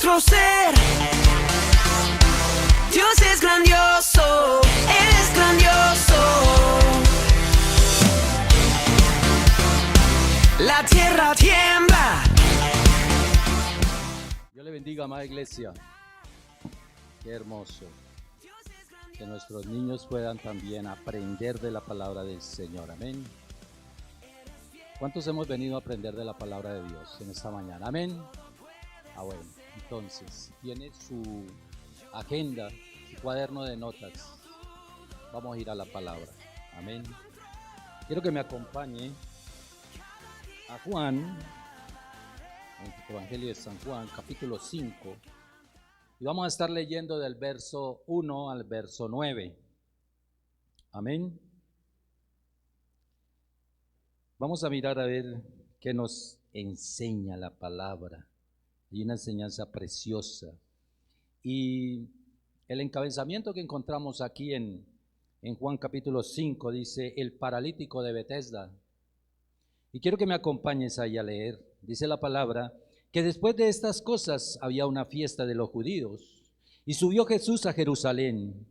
nuestro ser. Dios es grandioso, Él es grandioso. La tierra tiembla. Dios le bendiga, amada iglesia. Qué hermoso que nuestros niños puedan también aprender de la palabra del Señor. Amén. ¿Cuántos hemos venido a aprender de la palabra de Dios en esta mañana? Amén. Bueno, entonces, tiene su agenda, su cuaderno de notas. Vamos a ir a la palabra. Amén. Quiero que me acompañe a Juan, en el Evangelio de San Juan, capítulo 5. Y vamos a estar leyendo del verso 1 al verso 9. Amén. Vamos a mirar a ver qué nos enseña la palabra. Hay una enseñanza preciosa. Y el encabezamiento que encontramos aquí en Juan capítulo 5 dice: el paralítico de Betesda. Y quiero que me acompañes ahí a leer. Dice la palabra que después de estas cosas había una fiesta de los judíos, y subió Jesús a Jerusalén.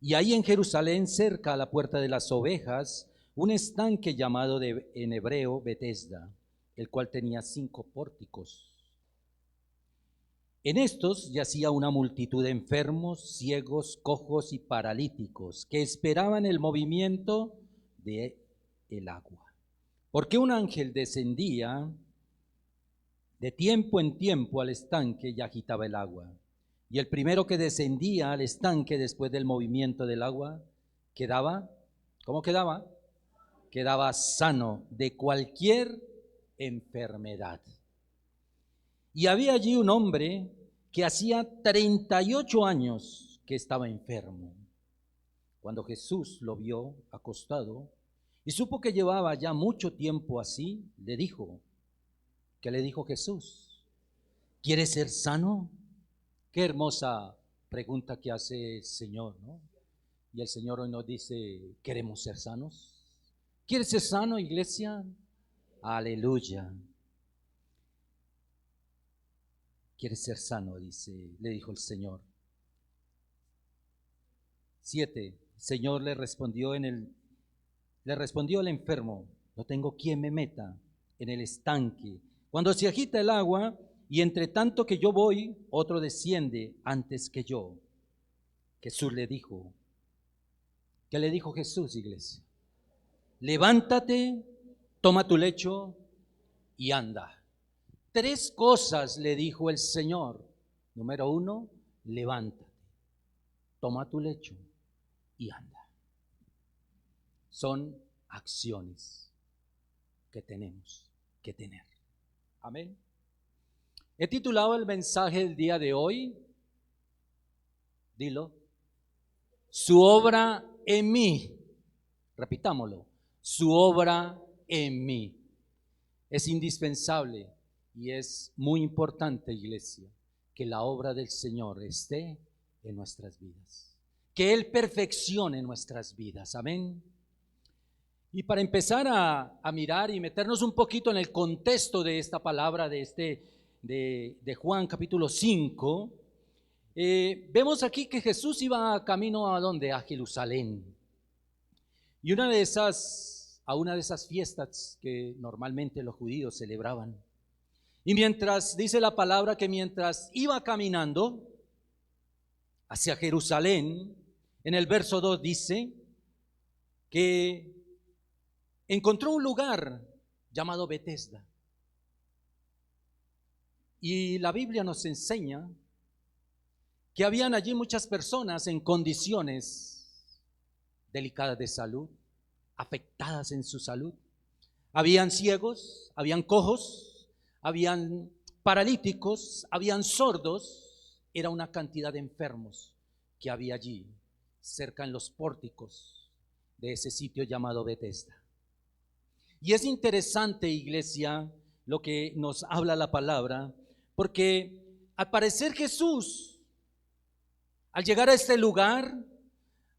Y ahí en Jerusalén, cerca a la puerta de las ovejas, un estanque llamado en hebreo Betesda, el cual tenía 5 pórticos. En estos yacía una multitud de enfermos, ciegos, cojos y paralíticos, que esperaban el movimiento del agua. Porque un ángel descendía de tiempo en tiempo al estanque y agitaba el agua. Y el primero que descendía al estanque después del movimiento del agua, quedaba, ¿cómo quedaba? Quedaba sano de cualquier enfermedad. Y había allí un hombre que hacía 38 años que estaba enfermo. Cuando Jesús lo vio acostado y supo que llevaba ya mucho tiempo así, le dijo, ¿qué le dijo Jesús? ¿Quieres ser sano? Qué hermosa pregunta que hace el Señor, ¿no? Y el Señor hoy nos dice, ¿queremos ser sanos? ¿Quieres ser sano, iglesia? Aleluya. ¿Quieres ser sano? Le dijo el Señor. 7. El Señor le respondió el enfermo, no tengo quien me meta en el estanque cuando se agita el agua, y entre tanto que yo voy, otro desciende antes que yo. Jesús le dijo, ¿qué le dijo Jesús, iglesia? Levántate, toma tu lecho y anda. 3 cosas le dijo el Señor. Número 1, levántate, toma tu lecho y anda. Son acciones que tenemos que tener. Amén. He titulado el mensaje del día de hoy, dilo, su obra en mí. Repitámoslo, su obra en mí. Es indispensable y es muy importante, iglesia, que la obra del Señor esté en nuestras vidas, que Él perfeccione nuestras vidas. Amén. Y para empezar a mirar y meternos un poquito en el contexto de esta palabra de Juan capítulo 5, vemos aquí que Jesús iba camino ¿a dónde? A Jerusalén. Y a una de esas fiestas que normalmente los judíos celebraban. Y dice la palabra que mientras iba caminando hacia Jerusalén, en el verso 2 dice que encontró un lugar llamado Betesda. Y la Biblia nos enseña que habían allí muchas personas en condiciones delicadas de salud, afectadas en su salud. Habían ciegos, habían cojos, habían paralíticos, habían sordos. Era una cantidad de enfermos que había allí, cerca en los pórticos de ese sitio llamado Betesda. Y es interesante, iglesia, lo que nos habla la palabra, porque al parecer Jesús, al llegar a este lugar,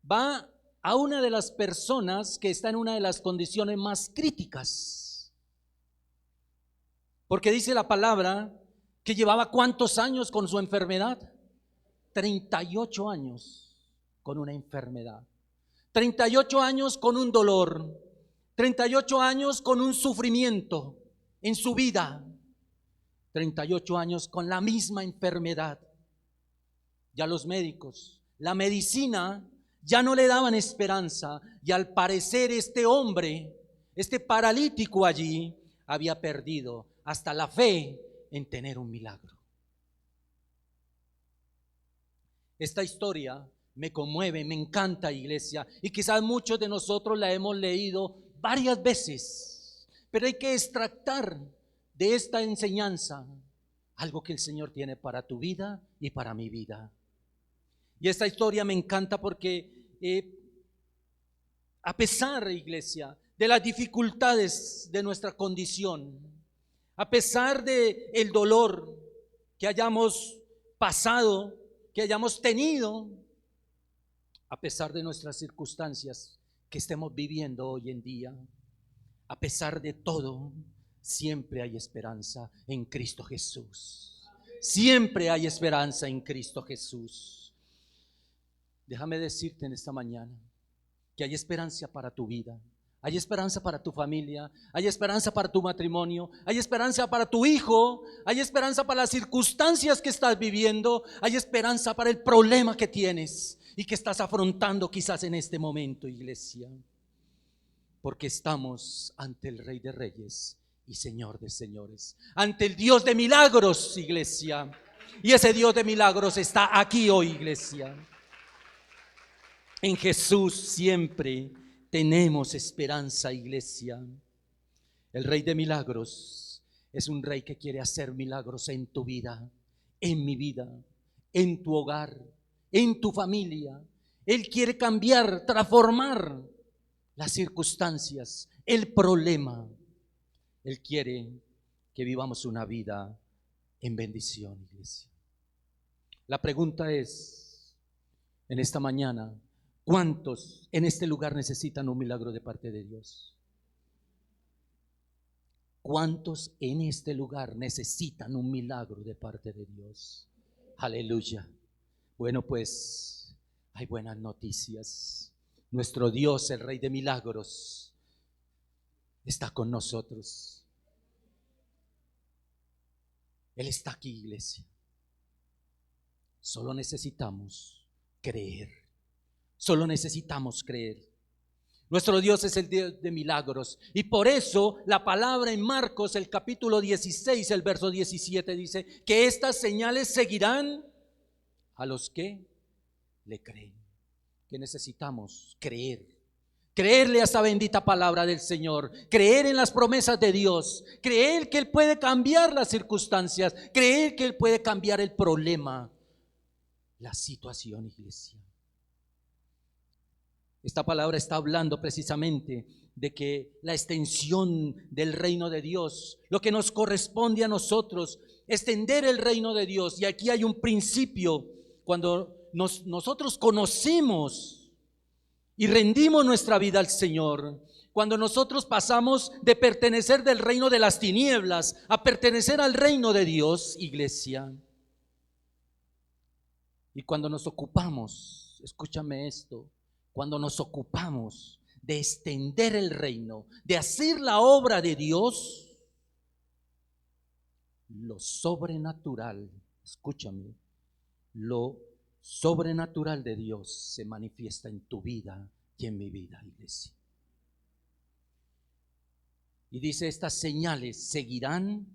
va a una de las personas que está en una de las condiciones más críticas. Porque dice la palabra que llevaba ¿cuántos años con su enfermedad? 38 años con una enfermedad, 38 años con un dolor, 38 años con un sufrimiento en su vida, 38 años con la misma enfermedad. Ya los médicos, la medicina ya no le daban esperanza, y al parecer este hombre, este paralítico allí, había perdido hasta la fe en tener un milagro. Esta historia me conmueve, me encanta, iglesia, y quizás muchos de nosotros la hemos leído varias veces, pero hay que extractar de esta enseñanza algo que el Señor tiene para tu vida y para mi vida. Y esta historia me encanta porque a pesar, iglesia, de las dificultades de nuestra condición, a pesar de el dolor que hayamos pasado, que hayamos tenido, a pesar de nuestras circunstancias que estemos viviendo hoy en día, a pesar de todo, siempre hay esperanza en Cristo Jesús. Siempre hay esperanza en Cristo Jesús. Déjame decirte en esta mañana que hay esperanza para tu vida, hay esperanza para tu familia, hay esperanza para tu matrimonio, hay esperanza para tu hijo, hay esperanza para las circunstancias que estás viviendo, hay esperanza para el problema que tienes y que estás afrontando quizás en este momento, iglesia, porque estamos ante el Rey de Reyes y Señor de Señores, ante el Dios de milagros, iglesia, y ese Dios de milagros está aquí hoy, iglesia. En Jesús siempre tenemos esperanza, iglesia. El Rey de milagros es un Rey que quiere hacer milagros en tu vida, en mi vida, en tu hogar, en tu familia. Él quiere cambiar, transformar las circunstancias, el problema. Él quiere que vivamos una vida en bendición, iglesia. La pregunta es, en esta mañana, ¿cuántos en este lugar necesitan un milagro de parte de Dios? ¿Cuántos en este lugar necesitan un milagro de parte de Dios? Aleluya. Bueno, pues hay buenas noticias. Nuestro Dios, el Rey de milagros, está con nosotros. Él está aquí, iglesia. Solo necesitamos creer. Solo necesitamos creer. Nuestro Dios es el Dios de milagros, y por eso la palabra en Marcos, el capítulo 16, el verso 17 dice que estas señales seguirán a los que le creen. Que necesitamos creer. Creerle a esa bendita palabra del Señor, creer en las promesas de Dios, creer que Él puede cambiar las circunstancias, creer que Él puede cambiar el problema, la situación, iglesia. Esta palabra está hablando precisamente de que la extensión del reino de Dios, lo que nos corresponde a nosotros, extender el reino de Dios. Y aquí hay un principio, cuando nosotros conocemos y rendimos nuestra vida al Señor, cuando nosotros pasamos de pertenecer del reino de las tinieblas a pertenecer al reino de Dios, iglesia, y cuando nos ocupamos, escúchame esto, cuando nos ocupamos de extender el reino, de hacer la obra de Dios, lo sobrenatural, escúchame, lo sobrenatural de Dios se manifiesta en tu vida y en mi vida, iglesia. Y dice, estas señales seguirán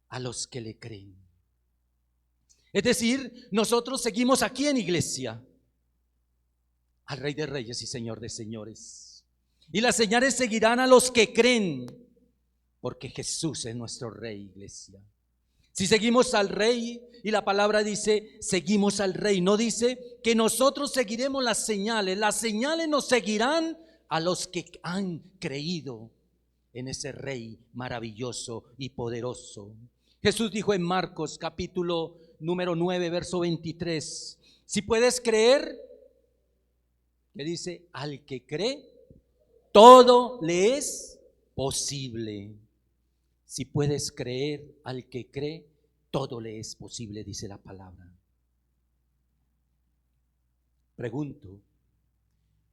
a los que le creen. Es decir, nosotros seguimos aquí en iglesia al Rey de Reyes y Señor de Señores. Y las señales seguirán a los que creen, porque Jesús es nuestro Rey, iglesia. Si seguimos al Rey, y la palabra dice, seguimos al Rey, no dice que nosotros seguiremos las señales nos seguirán a los que han creído en ese Rey maravilloso y poderoso. Jesús dijo en Marcos capítulo número 9, verso 23, si puedes creer, que dice, al que cree, todo le es posible. Si puedes creer al que cree, todo le es posible, dice la palabra. Pregunto,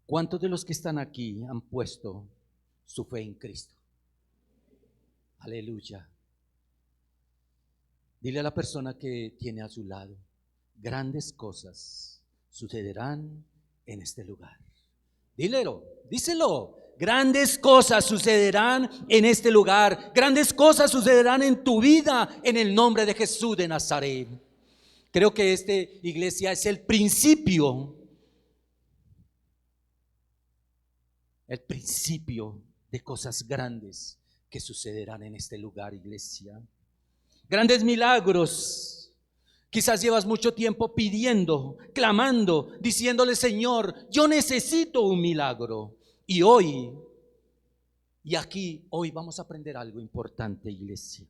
¿cuántos de los que están aquí han puesto su fe en Cristo? Aleluya. Dile a la persona que tiene a su lado, grandes cosas sucederán en este lugar. Díselo. Grandes cosas sucederán en este lugar. Grandes cosas sucederán en tu vida en el nombre de Jesús de Nazaret. Creo que esta iglesia es el principio de cosas grandes que sucederán en este lugar, iglesia. Grandes milagros. Quizás llevas mucho tiempo pidiendo, clamando, diciéndole: Señor, yo necesito un milagro. Y hoy vamos a aprender algo importante, iglesia.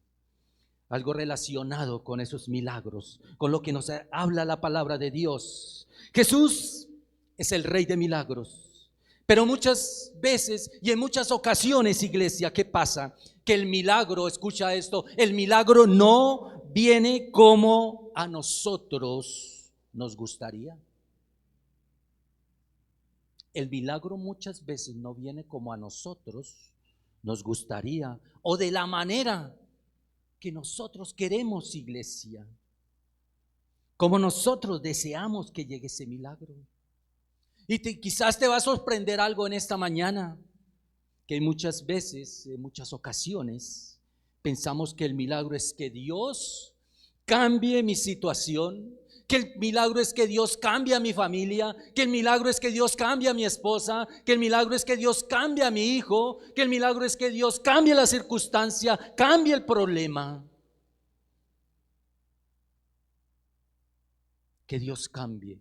Algo relacionado con esos milagros, con lo que nos habla la palabra de Dios. Jesús es el Rey de milagros. Pero muchas veces y en muchas ocasiones, iglesia, ¿qué pasa? Que el milagro, escucha esto, el milagro no viene como a nosotros nos gustaría. El milagro muchas veces no viene como a nosotros nos gustaría o de la manera que nosotros queremos, iglesia, como nosotros deseamos que llegue ese milagro. Y quizás te va a sorprender algo en esta mañana, que muchas veces, en muchas ocasiones, pensamos que el milagro es que Dios cambie mi situación, que el milagro es que Dios cambie a mi familia, que el milagro es que Dios cambie a mi esposa, que el milagro es que Dios cambie a mi hijo, que el milagro es que Dios cambie la circunstancia, cambie el problema. Que Dios cambie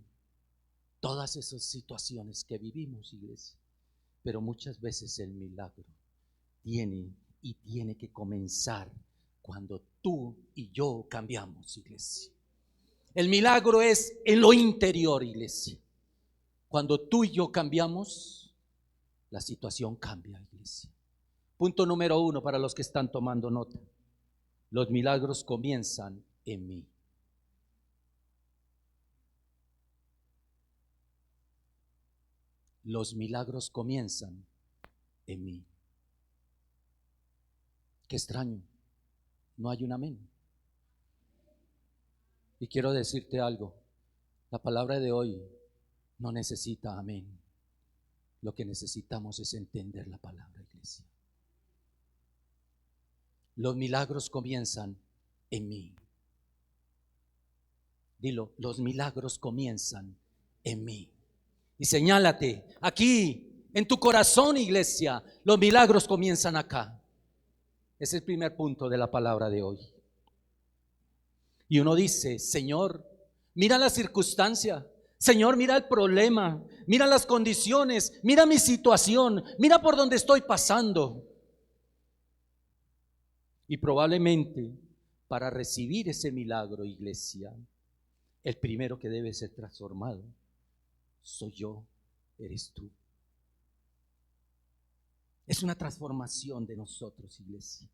todas esas situaciones que vivimos, iglesia. Pero muchas veces el milagro tiene que comenzar cuando tú y yo cambiamos, iglesia. El milagro es en lo interior, iglesia. Cuando tú y yo cambiamos, la situación cambia, iglesia. Punto número 1 para los que están tomando nota. Los milagros comienzan en mí. Los milagros comienzan en mí. Qué extraño, no hay un amén. Y quiero decirte algo, la palabra de hoy no necesita amén. Lo que necesitamos es entender la palabra, iglesia. Los milagros comienzan en mí. Dilo, los milagros comienzan en mí. Y señálate, aquí, en tu corazón, iglesia, los milagros comienzan acá. Es el primer punto de la palabra de hoy. Y uno dice: Señor, mira la circunstancia. Señor, mira el problema. Mira las condiciones. Mira mi situación. Mira por donde estoy pasando. Y probablemente para recibir ese milagro, iglesia, el primero que debe ser transformado soy yo, eres tú. Es una transformación de nosotros, iglesia.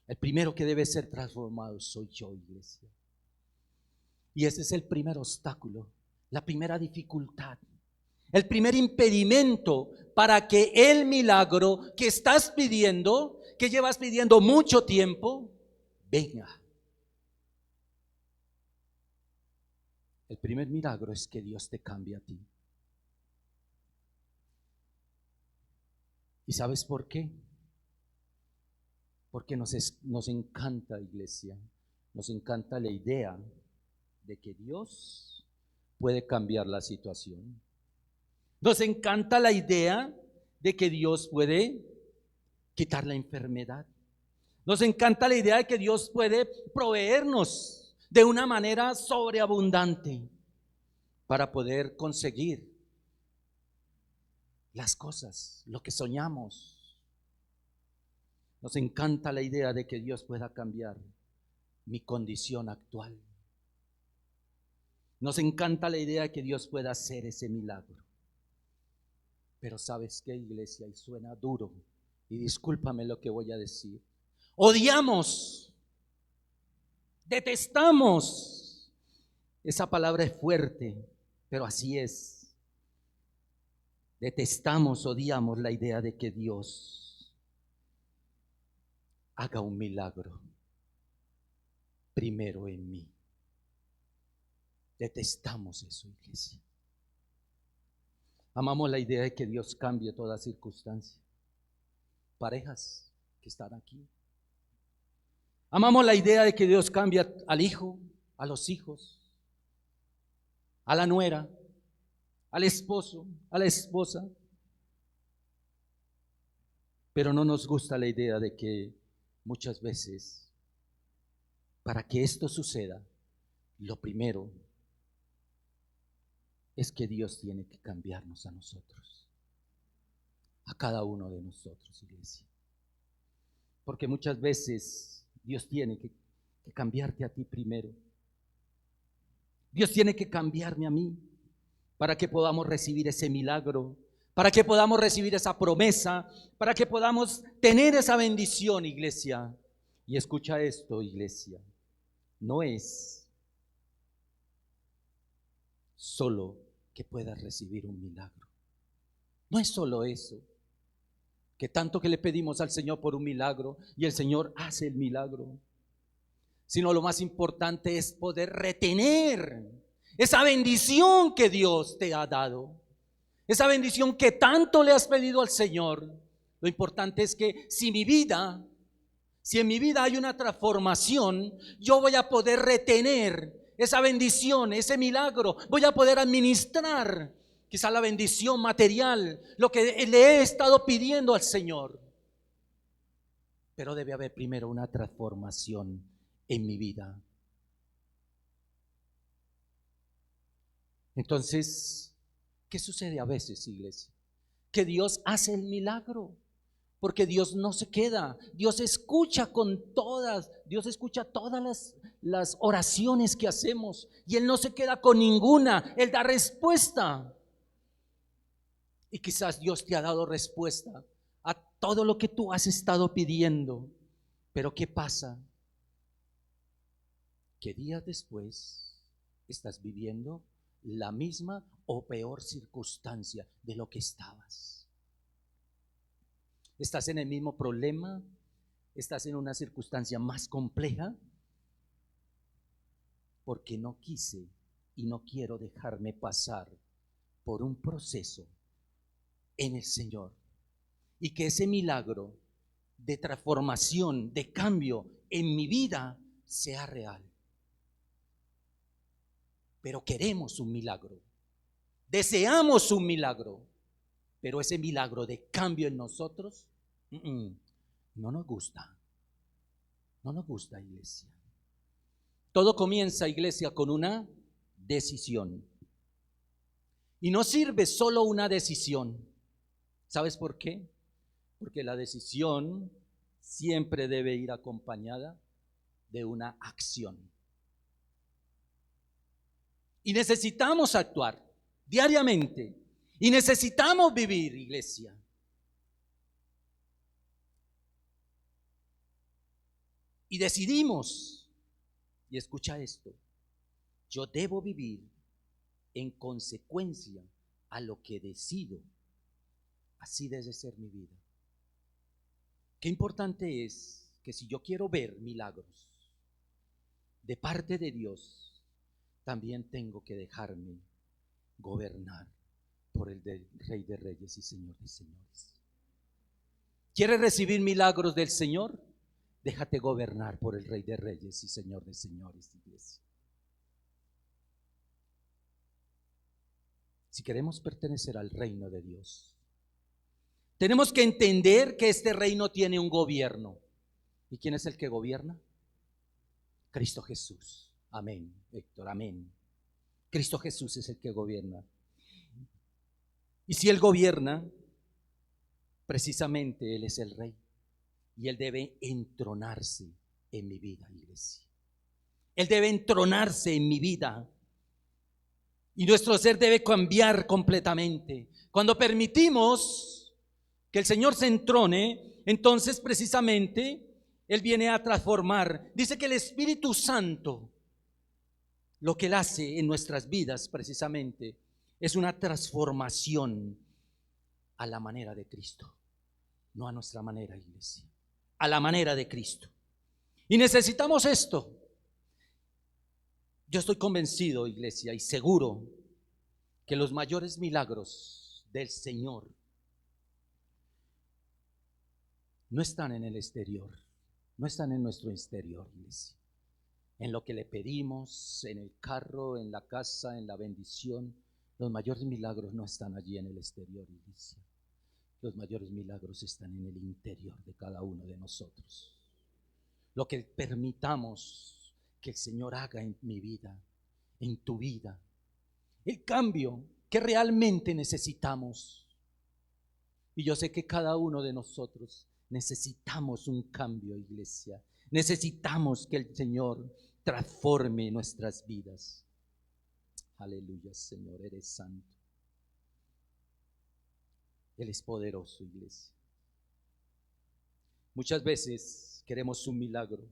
El primero que debe ser transformado soy yo, iglesia. Y ese es el primer obstáculo, la primera dificultad, el primer impedimento para que el milagro que estás pidiendo, que llevas pidiendo mucho tiempo, venga. El primer milagro es que Dios te cambie a ti. ¿Y sabes por qué? Porque nos encanta, iglesia, nos encanta la idea de que Dios puede cambiar la situación. Nos encanta la idea de que Dios puede quitar la enfermedad. Nos encanta la idea de que Dios puede proveernos de una manera sobreabundante para poder conseguir las cosas, lo que soñamos. Nos encanta la idea de que Dios pueda cambiar mi condición actual. Nos encanta la idea de que Dios pueda hacer ese milagro. Pero ¿sabes qué, iglesia? Y suena duro, y discúlpame lo que voy a decir. odiamos, detestamos. Esa palabra es fuerte, pero así es. Detestamos, odiamos la idea de que Dios haga un milagro primero en mí. Detestamos eso, iglesia. Amamos la idea de que Dios cambie toda circunstancia. Parejas que están aquí. Amamos la idea de que Dios cambie al hijo, a los hijos, a la nuera, al esposo, a la esposa. Pero no nos gusta la idea de que muchas veces, para que esto suceda, lo primero es que Dios tiene que cambiarnos a nosotros, a cada uno de nosotros, iglesia. Porque muchas veces Dios tiene que cambiarte a ti primero. Dios tiene que cambiarme a mí para que podamos recibir ese milagro, para que podamos recibir esa promesa, para que podamos tener esa bendición, iglesia. Y escucha esto, iglesia, no es solo que puedas recibir un milagro. No es solo eso, que tanto que le pedimos al Señor por un milagro y el Señor hace el milagro, sino lo más importante es poder retener esa bendición que Dios te ha dado, esa bendición que tanto le has pedido al Señor. Lo importante es que si en mi vida hay una transformación, yo voy a poder retener esa bendición, ese milagro. Voy a poder administrar quizá la bendición material, lo que le he estado pidiendo al Señor. Pero debe haber primero una transformación en mi vida. Entonces, ¿qué sucede a veces, iglesia? Que Dios hace el milagro. Porque Dios no se queda, Dios escucha todas las oraciones que hacemos y Él no se queda con ninguna, Él da respuesta. Y quizás Dios te ha dado respuesta a todo lo que tú has estado pidiendo, pero ¿qué pasa? Que días después estás viviendo la misma o peor circunstancia de lo que estabas. Estás en el mismo problema, estás en una circunstancia más compleja, porque no quise y no quiero dejarme pasar por un proceso en el Señor, y que ese milagro de transformación, de cambio en mi vida sea real. Pero queremos un milagro, deseamos un milagro, pero ese milagro de cambio en nosotros no nos gusta. No nos gusta, iglesia. Todo comienza, iglesia, con una decisión. Y no sirve solo una decisión. ¿Sabes por qué? Porque la decisión siempre debe ir acompañada de una acción. Y necesitamos actuar diariamente. Y necesitamos vivir, iglesia. Y decidimos, y escucha esto, yo debo vivir en consecuencia a lo que decido. Así debe ser mi vida. Qué importante es que si yo quiero ver milagros de parte de Dios, también tengo que dejarme gobernar por el Rey de Reyes y Señor de Señores. ¿Quieres recibir milagros del Señor? Déjate gobernar por el Rey de Reyes y Señor de Señores, iglesia. Si queremos pertenecer al reino de Dios, tenemos que entender que este reino tiene un gobierno. ¿Y quién es el que gobierna? Cristo Jesús. Amén, Héctor, amén. Cristo Jesús es el que gobierna. Y si Él gobierna, precisamente Él es el Rey. Y Él debe entronarse en mi vida, iglesia. Él debe entronarse en mi vida. Y nuestro ser debe cambiar completamente. Cuando permitimos que el Señor se entrone, entonces precisamente Él viene a transformar. Dice que el Espíritu Santo, lo que Él hace en nuestras vidas precisamente, es una transformación a la manera de Cristo. No a nuestra manera, iglesia. A la manera de Cristo. Y necesitamos esto. Yo estoy convencido, iglesia, y seguro que los mayores milagros del Señor no están en el exterior, no están en nuestro exterior, iglesia. En lo que le pedimos, en el carro, en la casa, en la bendición. Los mayores milagros no están allí en el exterior, iglesia. Los mayores milagros están en el interior de cada uno de nosotros. Lo que permitamos que el Señor haga en mi vida, en tu vida. El cambio que realmente necesitamos. Y yo sé que cada uno de nosotros necesitamos un cambio, iglesia. Necesitamos que el Señor transforme nuestras vidas. Aleluya, Señor, eres santo. Él es poderoso, iglesia. Muchas veces queremos un milagro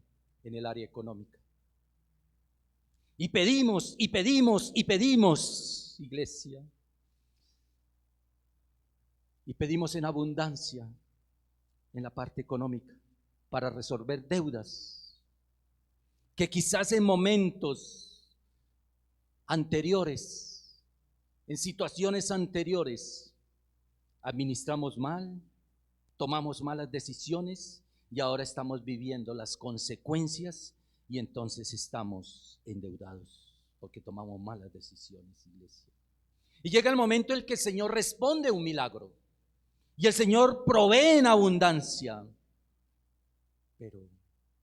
en el área económica. Y pedimos, y pedimos, y pedimos, iglesia. Y pedimos en abundancia en la parte económica para resolver deudas que quizás en momentos anteriores, en situaciones anteriores, administramos mal, tomamos malas decisiones y ahora estamos viviendo las consecuencias y entonces estamos endeudados porque tomamos malas decisiones, iglesia. Y llega el momento en el que el Señor responde un milagro y el Señor provee en abundancia. Pero,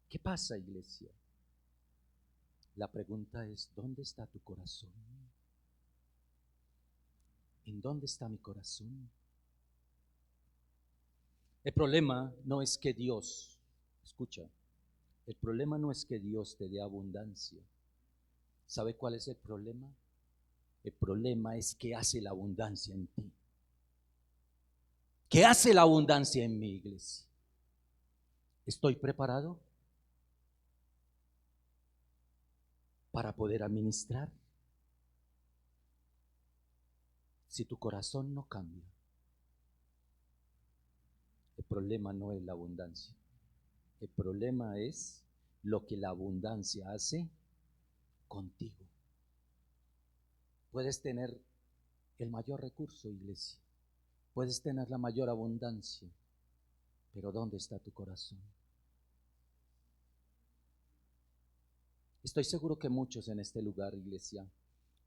¿qué pasa, iglesia? La pregunta es, ¿dónde está tu corazón? ¿En dónde está mi corazón? El problema no es que Dios, escucha, el problema no es que Dios te dé abundancia. ¿Sabe cuál es el problema? El problema es que hace la abundancia en ti. ¿Qué hace la abundancia en mi iglesia? ¿Estoy preparado para poder administrar? Si tu corazón no cambia, el problema no es la abundancia. El problema es lo que la abundancia hace contigo. Puedes tener el mayor recurso, iglesia. Puedes tener la mayor abundancia, pero ¿dónde está tu corazón? Estoy seguro que muchos en este lugar, iglesia,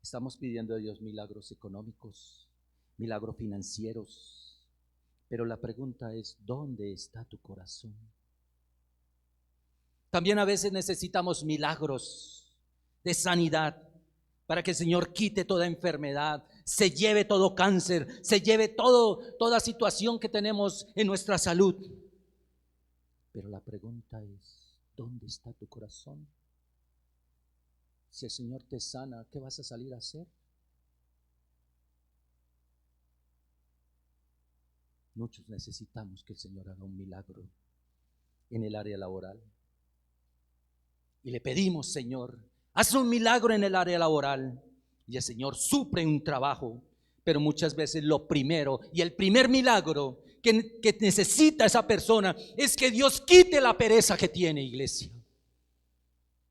estamos pidiendo a Dios milagros económicos, milagros financieros, pero la pregunta es, ¿dónde está tu corazón? También a veces necesitamos milagros de sanidad para que el Señor quite toda enfermedad, se lleve todo cáncer, se lleve toda situación que tenemos en nuestra salud. Pero la pregunta es, ¿dónde está tu corazón? Si el Señor te sana, ¿qué vas a salir a hacer? Muchos necesitamos que el Señor haga un milagro en el área laboral. Y le pedimos, Señor, haz un milagro en el área laboral. Y el Señor suple un trabajo. Pero muchas veces lo primero y el primer milagro que necesita esa persona es que Dios quite la pereza que tiene, iglesia.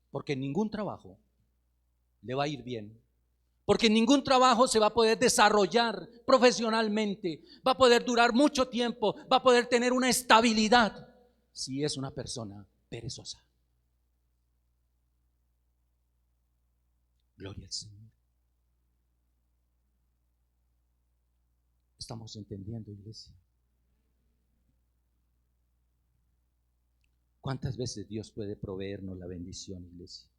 Porque en ningún trabajo le va a ir bien. Porque en ningún trabajo se va a poder desarrollar profesionalmente. Va a poder durar mucho tiempo. Va a poder tener una estabilidad si es una persona perezosa. Gloria al Señor. ¿Estamos entendiendo, iglesia? ¿Cuántas veces Dios puede proveernos la bendición, iglesia?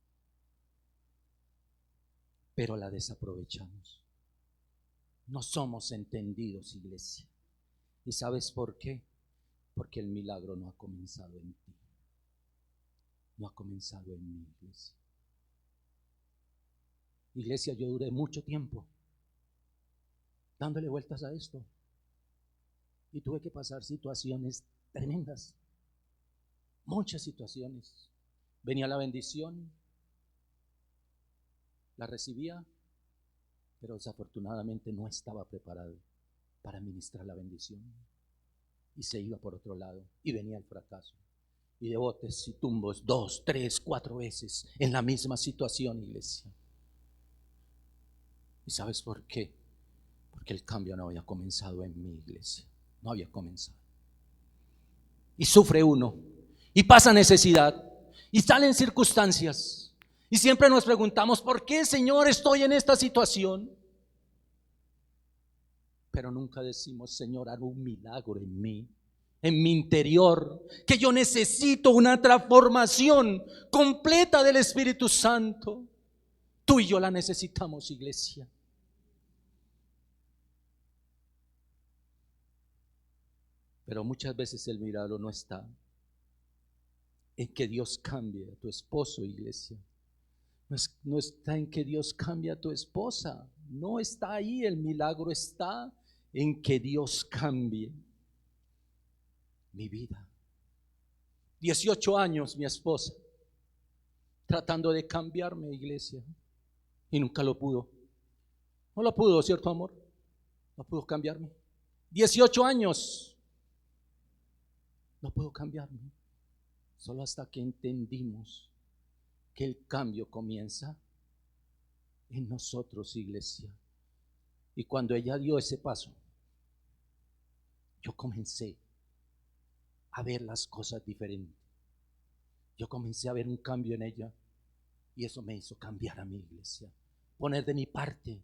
Pero la desaprovechamos. No somos entendidos, iglesia. ¿Y sabes por qué? Porque el milagro no ha comenzado en ti. No ha comenzado en mi iglesia. Iglesia, yo duré mucho tiempo dándole vueltas a esto y tuve que pasar situaciones tremendas. muchas situaciones. Venía la bendición, la recibía, pero desafortunadamente no estaba preparado para ministrar la bendición. Y se iba por otro lado y venía el fracaso. Y de botes y tumbos 2, 3, 4 veces en la misma situación, iglesia. ¿Y sabes por qué? Porque el cambio no había comenzado en mi iglesia. No había comenzado. Y sufre uno. Y pasa necesidad. Y salen circunstancias. Y siempre nos preguntamos, ¿por qué, Señor, estoy en esta situación? Pero nunca decimos, Señor, haz un milagro en mí, en mi interior, que yo necesito una transformación completa del Espíritu Santo. Tú y yo la necesitamos, iglesia. Pero muchas veces el milagro no está en que Dios cambie a tu esposo, iglesia. No está en que Dios cambie a tu esposa. No está ahí. El milagro está en que Dios cambie mi vida. 18 años mi esposa tratando de cambiarme, iglesia, y nunca lo pudo. No lo pudo, ¿cierto, amor? No pudo cambiarme. 18 años no pudo cambiarme. Solo hasta que entendimos que el cambio comienza en nosotros, iglesia. Y cuando ella dio ese paso, yo comencé a ver las cosas diferentes. Yo comencé a ver un cambio en ella y eso me hizo cambiar a mi iglesia. Poner de mi parte,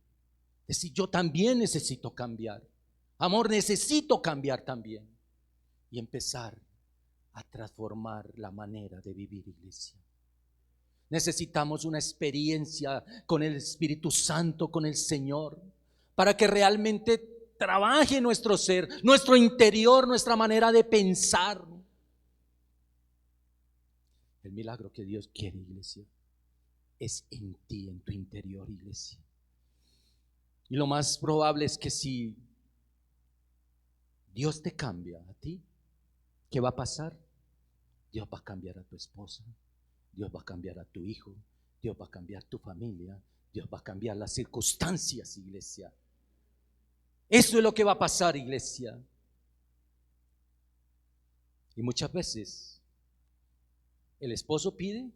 decir, yo también necesito cambiar. Amor, necesito cambiar también. Y empezar a transformar la manera de vivir, iglesia. Necesitamos una experiencia con el Espíritu Santo, con el Señor, para que realmente trabaje nuestro ser, nuestro interior, nuestra manera de pensar. El milagro que Dios quiere, iglesia, es en ti, en tu interior, iglesia. Y lo más probable es que si Dios te cambia a ti, ¿qué va a pasar? Dios va a cambiar a tu esposa, Dios va a cambiar a tu hijo, Dios va a cambiar tu familia, Dios va a cambiar las circunstancias, iglesia. Eso es lo que va a pasar, iglesia. Y muchas veces el esposo pide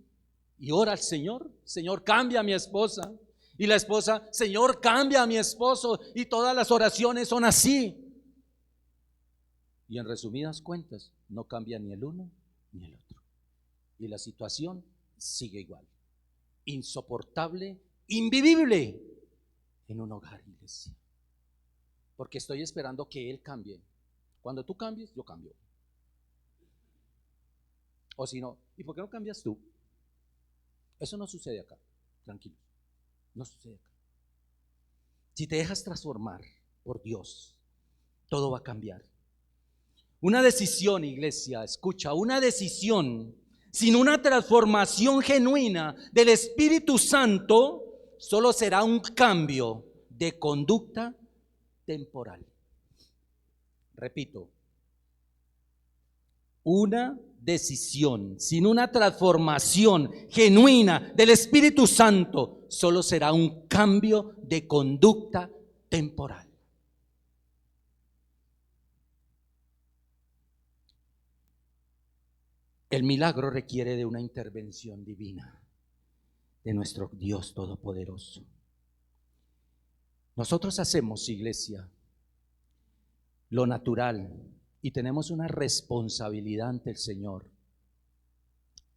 y ora al Señor, Señor, cambia a mi esposa. Y la esposa, Señor, cambia a mi esposo. Y todas las oraciones son así. Y en resumidas cuentas, no cambia ni el uno ni el otro. Y la situación sigue igual. Insoportable, invivible en un hogar, iglesia. Porque estoy esperando que Él cambie. Cuando tú cambies, yo cambio. O si no, ¿y por qué no cambias tú? Eso no sucede acá, tranquilo. No sucede acá. Si te dejas transformar por Dios, todo va a cambiar. Una decisión, iglesia, escucha, una decisión sin una transformación genuina del Espíritu Santo solo será un cambio de conducta temporal. Repito, una decisión sin una transformación genuina del Espíritu Santo solo será un cambio de conducta temporal. El milagro requiere de una intervención divina de nuestro Dios Todopoderoso. Nosotros hacemos, iglesia, lo natural y tenemos una responsabilidad ante el Señor,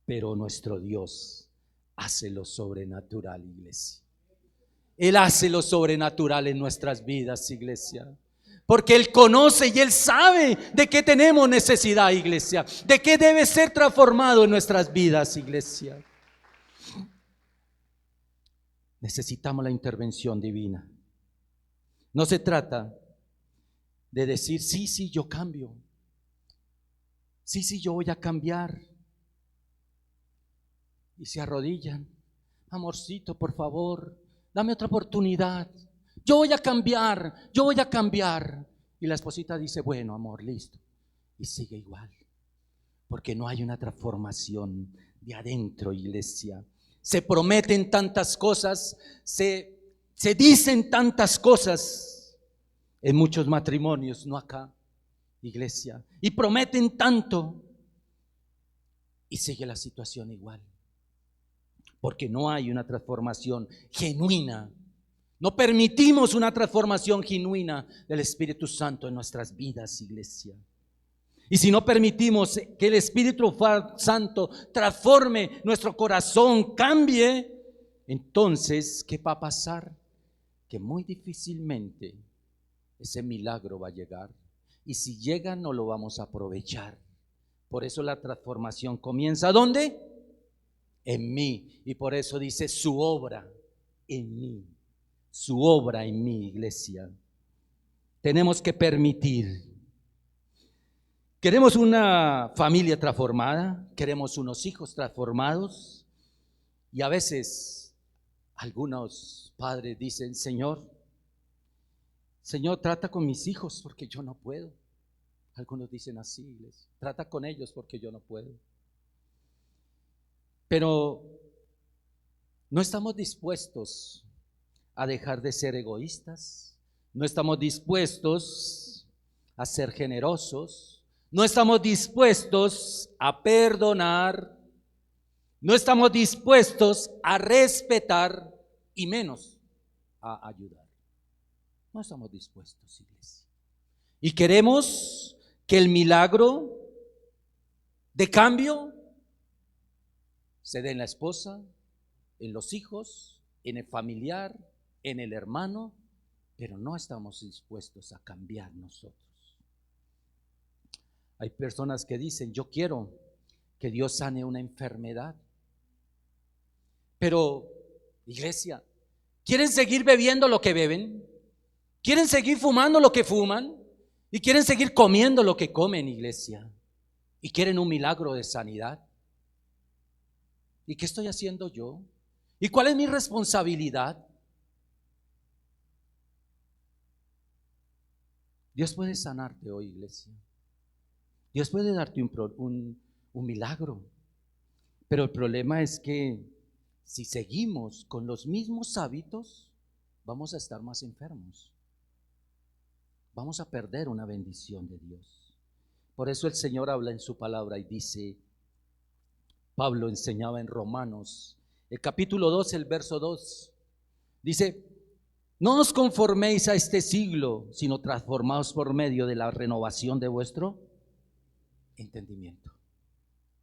pero nuestro Dios hace lo sobrenatural, iglesia. Él hace lo sobrenatural en nuestras vidas, iglesia. Porque Él conoce y Él sabe de qué tenemos necesidad, iglesia. De qué debe ser transformado en nuestras vidas, iglesia. Necesitamos la intervención divina. No se trata de decir, sí, yo cambio. Sí, yo voy a cambiar. Y se arrodillan. Amorcito, por favor, dame otra oportunidad. Yo voy a cambiar. Y la esposita dice, bueno, amor, listo. Y sigue igual. Porque no hay una transformación de adentro, iglesia. Se prometen tantas cosas, se dicen tantas cosas en muchos matrimonios, no acá, iglesia. Y prometen tanto y sigue la situación igual. Porque no hay una transformación genuina. No permitimos una transformación genuina del Espíritu Santo en nuestras vidas, iglesia. Y si no permitimos que el Espíritu Santo transforme nuestro corazón, cambie, entonces, ¿qué va a pasar? Que muy difícilmente ese milagro va a llegar. Y si llega, no lo vamos a aprovechar. Por eso la transformación comienza, ¿dónde? En mí. Y por eso dice su obra en mí. Su obra en mí, iglesia. Tenemos que permitir. Queremos una familia transformada, queremos unos hijos transformados, y a veces algunos padres dicen: Señor, trata con mis hijos porque yo no puedo. Algunos dicen así, iglesia, trata con ellos porque yo no puedo. Pero no estamos dispuestos a dejar de ser egoístas, no estamos dispuestos a ser generosos, no estamos dispuestos a perdonar, no estamos dispuestos a respetar y menos a ayudar. No estamos dispuestos, iglesia. Y queremos que el milagro de cambio se dé en la esposa, en los hijos, en el familiar, en el hermano, pero no estamos dispuestos a cambiar nosotros. Hay personas que dicen: yo quiero que Dios sane una enfermedad. Pero, iglesia, ¿quieren seguir bebiendo lo que beben? ¿Quieren seguir fumando lo que fuman? ¿Y quieren seguir comiendo lo que comen, iglesia? ¿Y quieren un milagro de sanidad? ¿Y qué estoy haciendo yo? ¿Y cuál es mi responsabilidad? Dios puede sanarte hoy, iglesia. Dios puede darte un milagro, pero el problema es que si seguimos con los mismos hábitos, vamos a estar más enfermos. Vamos a perder una bendición de Dios. Por eso el Señor habla en su palabra y dice, Pablo enseñaba en Romanos, el capítulo 2, el verso 2, dice: no os conforméis a este siglo, sino transformaos por medio de la renovación de vuestro entendimiento.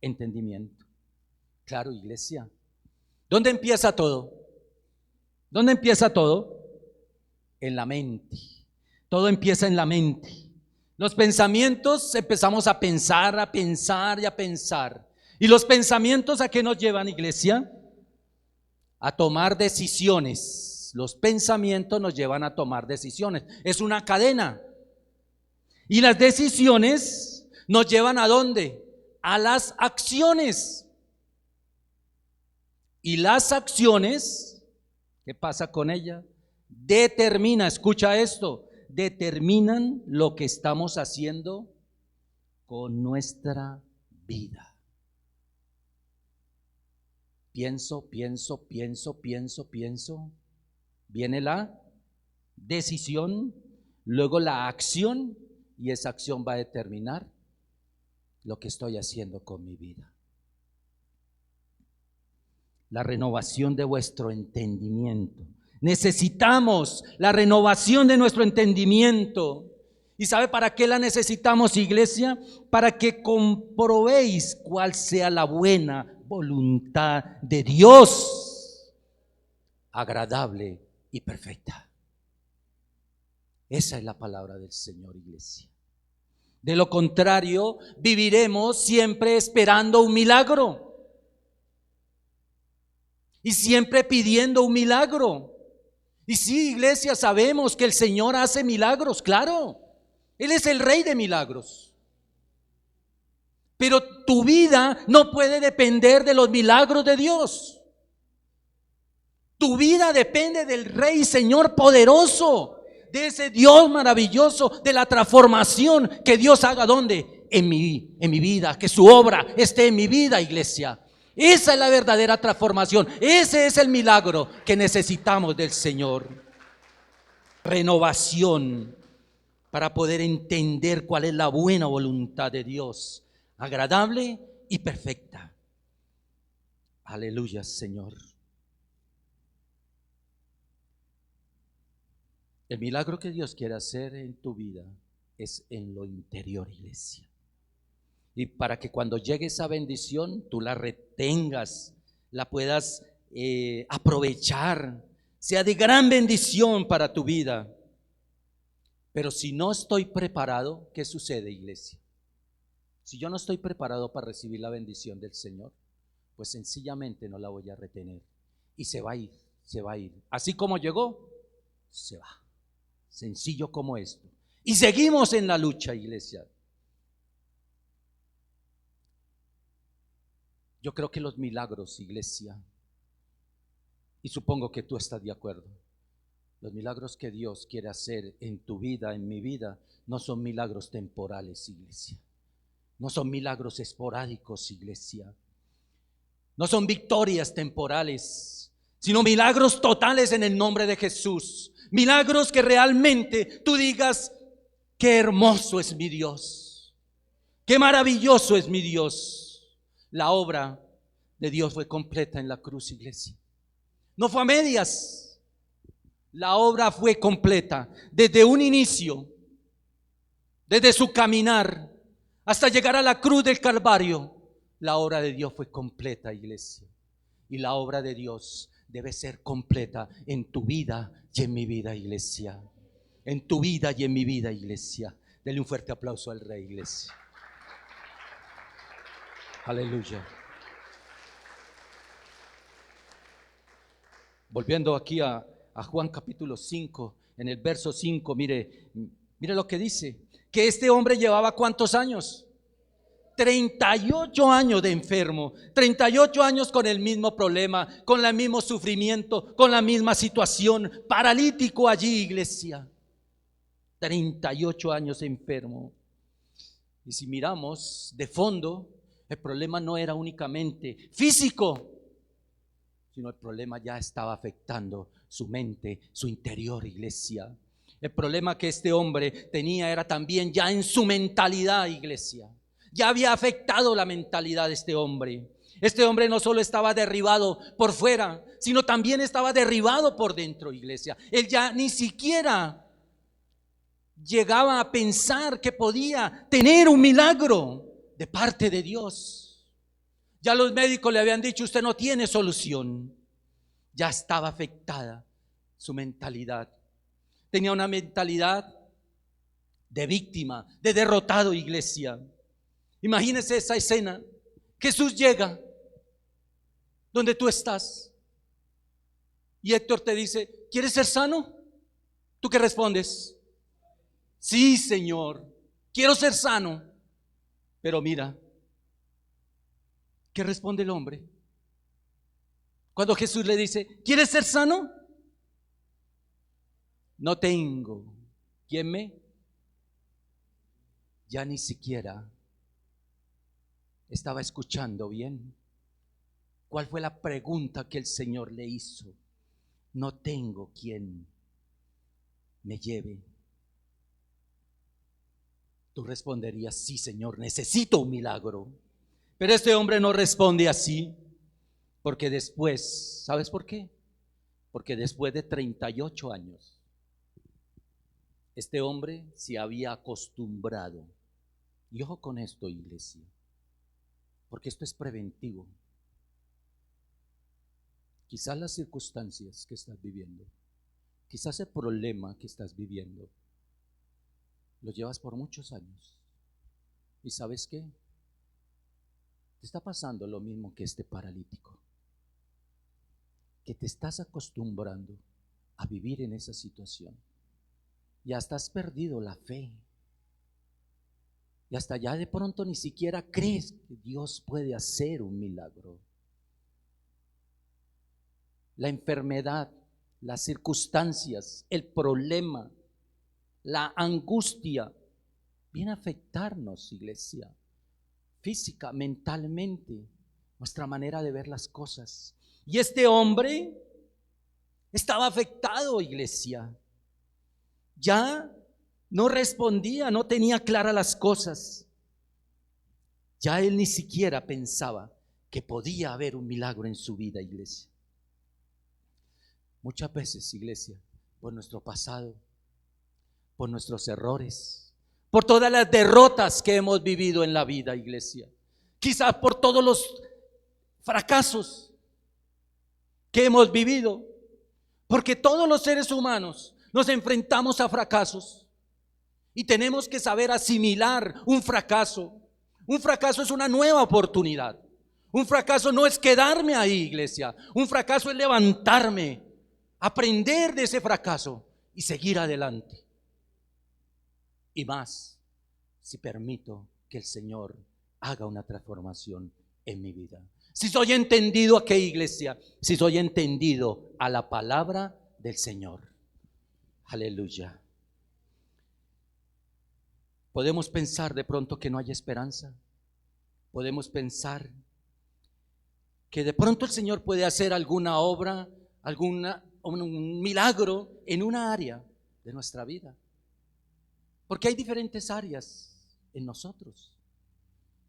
Entendimiento. Claro, iglesia. ¿Dónde empieza todo? ¿Dónde empieza todo? En la mente. Todo empieza en la mente. Los pensamientos, empezamos a pensar y a pensar. ¿Y los pensamientos a qué nos llevan, iglesia? A tomar decisiones. Los pensamientos nos llevan a tomar decisiones. Es una cadena. Y las decisiones nos llevan ¿a dónde? A las acciones. Y las acciones, ¿qué pasa con ellas? Escucha esto, determinan lo que estamos haciendo con nuestra vida. Pienso. Viene la decisión, luego la acción, y esa acción va a determinar lo que estoy haciendo con mi vida. La renovación de vuestro entendimiento. Necesitamos la renovación de nuestro entendimiento. ¿Y sabe para qué la necesitamos, iglesia? Para que comprobéis cuál sea la buena voluntad de Dios, agradable y perfecta. Esa es la palabra del Señor, iglesia. De lo contrario, viviremos siempre esperando un milagro y siempre pidiendo un milagro. Y sí, iglesia, sabemos que el Señor hace milagros, claro. Él es el Rey de milagros. Pero tu vida no puede depender de los milagros de Dios. Tu vida depende del Rey, Señor poderoso, de ese Dios maravilloso, de la transformación que Dios haga ¿dónde? en mi vida, que su obra esté en mi vida, iglesia. Esa es la verdadera transformación. Ese es el milagro que necesitamos del Señor. Renovación para poder entender cuál es la buena voluntad de Dios, agradable y perfecta. Aleluya, Señor. El milagro que Dios quiere hacer en tu vida es en lo interior, iglesia. Y para que cuando llegue esa bendición, tú la retengas, la puedas aprovechar, sea de gran bendición para tu vida. Pero si no estoy preparado, ¿qué sucede, iglesia? Si yo no estoy preparado para recibir la bendición del Señor, pues sencillamente no la voy a retener. Y se va a ir, se va a ir. Así como llegó, se va. Sencillo como esto. Y seguimos en la lucha, iglesia. Yo creo que los milagros, iglesia, y supongo que tú estás de acuerdo, los milagros que Dios quiere hacer en tu vida, en mi vida, no son milagros temporales, iglesia. No son milagros esporádicos, iglesia. No son victorias temporales, sino milagros totales en el nombre de Jesús. Milagros que realmente tú digas, qué hermoso es mi Dios, qué maravilloso es mi Dios. La obra de Dios fue completa en la cruz, iglesia. No fue a medias. La obra fue completa desde un inicio, desde su caminar hasta llegar a la cruz del Calvario. La obra de Dios fue completa, iglesia. Y la obra de Dios debe ser completa en tu vida y en mi vida, iglesia. En tu vida y en mi vida, iglesia. Dele un fuerte aplauso al Rey, iglesia. Aleluya. Volviendo aquí a Juan capítulo 5, en el verso 5, mire lo que dice, que este hombre llevaba ¿cuántos años? 38 años de enfermo, 38 años con el mismo problema, con el mismo sufrimiento, con la misma situación, paralítico allí, iglesia. 38 años enfermo. Y si miramos de fondo, el problema no era únicamente físico, sino el problema ya estaba afectando su mente, su interior, iglesia. El problema que este hombre tenía era también ya en su mentalidad, iglesia. Ya había afectado la mentalidad de este hombre. Este hombre no solo estaba derribado por fuera, sino también estaba derribado por dentro, iglesia. Él ya ni siquiera llegaba a pensar que podía tener un milagro de parte de Dios. Ya los médicos le habían dicho, usted no tiene solución. Ya estaba afectada su mentalidad. Tenía una mentalidad de víctima, de derrotado, iglesia. Imagínese esa escena. Jesús llega donde tú estás y Héctor te dice, ¿quieres ser sano? ¿Tú qué respondes? Sí, Señor, quiero ser sano. Pero mira, ¿qué responde el hombre? Cuando Jesús le dice, ¿quieres ser sano? No tengo. ¿Quién me? Ya ni siquiera estaba escuchando bien. ¿Cuál fue la pregunta que el Señor le hizo? No tengo quien me lleve. Tú responderías, sí, Señor, necesito un milagro. Pero este hombre no responde así, porque después, ¿sabes por qué? Porque después de 38 años, este hombre se había acostumbrado. Y ojo con esto, iglesia, porque esto es preventivo. Quizás las circunstancias que estás viviendo, quizás el problema que estás viviendo, lo llevas por muchos años. ¿Y sabes qué? Te está pasando lo mismo que este paralítico, que te estás acostumbrando a vivir en esa situación. Y hasta has perdido la fe. Y hasta ya de pronto ni siquiera crees que Dios puede hacer un milagro. La enfermedad, las circunstancias, el problema, la angustia viene a afectarnos, iglesia, física, mentalmente, nuestra manera de ver las cosas. Y este hombre estaba afectado, iglesia. Ya no respondía, no tenía claras las cosas. Ya él ni siquiera pensaba que podía haber un milagro en su vida, iglesia. Muchas veces, iglesia, por nuestro pasado, por nuestros errores, por todas las derrotas que hemos vivido en la vida, iglesia, quizás por todos los fracasos que hemos vivido, porque todos los seres humanos nos enfrentamos a fracasos y tenemos que saber asimilar un fracaso. Un fracaso es una nueva oportunidad. Un fracaso no es quedarme ahí, iglesia. Un fracaso es levantarme, aprender de ese fracaso y seguir adelante. Y más, si permito que el Señor haga una transformación en mi vida. Si soy entendido a qué, iglesia, si soy entendido a la palabra del Señor. Aleluya. Podemos pensar de pronto que no hay esperanza. Podemos pensar que de pronto el Señor puede hacer alguna obra, un milagro en una área de nuestra vida. Porque hay diferentes áreas en nosotros.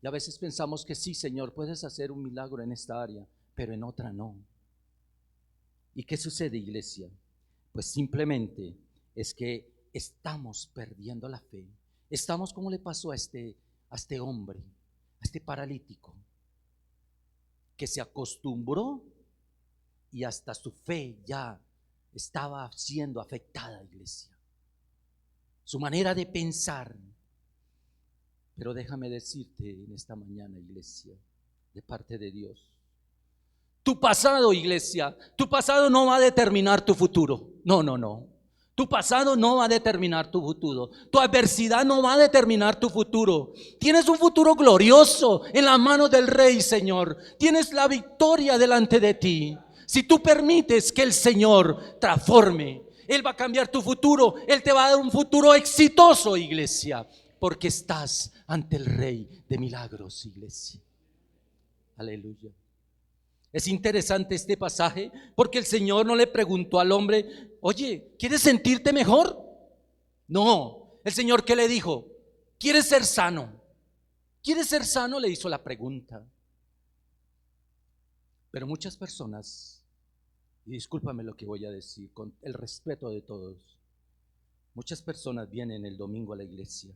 Y a veces pensamos que sí, Señor, puedes hacer un milagro en esta área, pero en otra no. ¿Y qué sucede, iglesia? Pues simplemente es que estamos perdiendo la fe. Estamos como le pasó a este hombre, a este paralítico, que se acostumbró y hasta su fe ya estaba siendo afectada, iglesia. Su manera de pensar. Pero déjame decirte en esta mañana, iglesia, de parte de Dios, tu pasado, iglesia, tu pasado no va a determinar tu futuro. No. Tu pasado no va a determinar tu futuro. Tu adversidad no va a determinar tu futuro. Tienes un futuro glorioso en las manos del Rey, Señor. Tienes la victoria delante de ti. Si tú permites que el Señor transforme, Él va a cambiar tu futuro. Él te va a dar un futuro exitoso, iglesia, porque estás ante el Rey de milagros, iglesia. Aleluya. Es interesante este pasaje porque el Señor no le preguntó al hombre: oye, ¿quieres sentirte mejor? No, el Señor, ¿qué le dijo? ¿Quieres ser sano? ¿Quieres ser sano? Le hizo la pregunta. Pero muchas personas, y discúlpame lo que voy a decir con el respeto de todos, muchas personas vienen el domingo a la iglesia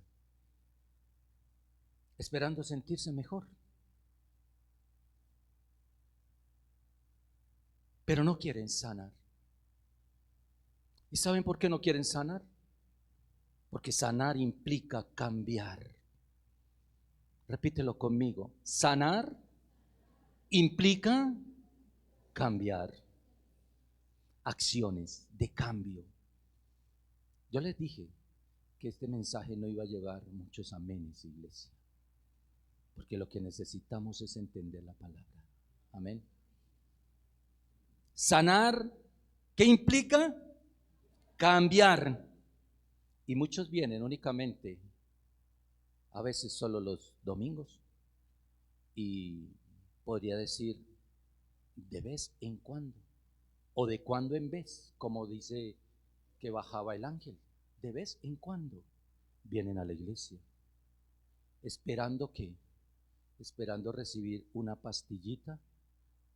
esperando sentirse mejor, pero no quieren sanar. ¿Y saben por qué no quieren sanar? Porque sanar implica cambiar. Repítelo conmigo. Sanar implica cambiar. Acciones de cambio. Yo les dije que este mensaje no iba a llevar muchos amenes, iglesia, porque lo que necesitamos es entender la palabra. Amén. Sanar, ¿qué implica? Cambiar. Y muchos vienen únicamente, a veces solo los domingos, y podría decir de vez en cuando, o de cuando en vez, como dice que bajaba el ángel. De vez en cuando vienen a la iglesia, esperando recibir una pastillita,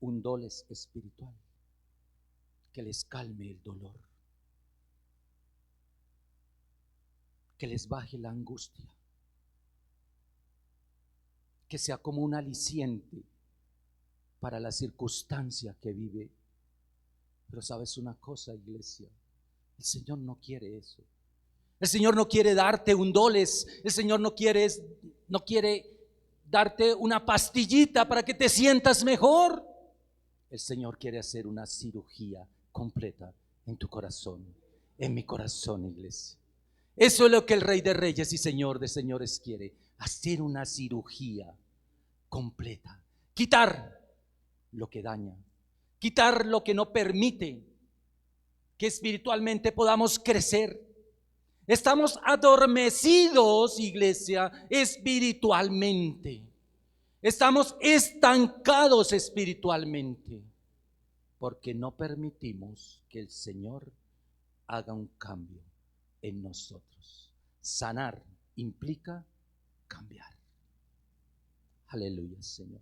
un doles espiritual que les calme el dolor, que les baje la angustia, que sea como un aliciente para la circunstancia que vive. Pero sabes una cosa, iglesia, el Señor no quiere eso. El Señor no quiere darte un doles. El Señor no quiere darte una pastillita para que te sientas mejor. El Señor quiere hacer una cirugía completa en tu corazón, en mi corazón, iglesia. Eso es lo que el Rey de Reyes y Señor de Señores quiere, hacer una cirugía completa, quitar lo que daña, quitar lo que no permite que espiritualmente podamos crecer. Estamos adormecidos, iglesia, espiritualmente. Estamos estancados espiritualmente porque no permitimos que el Señor haga un cambio en nosotros. Sanar implica cambiar. Aleluya, Señor.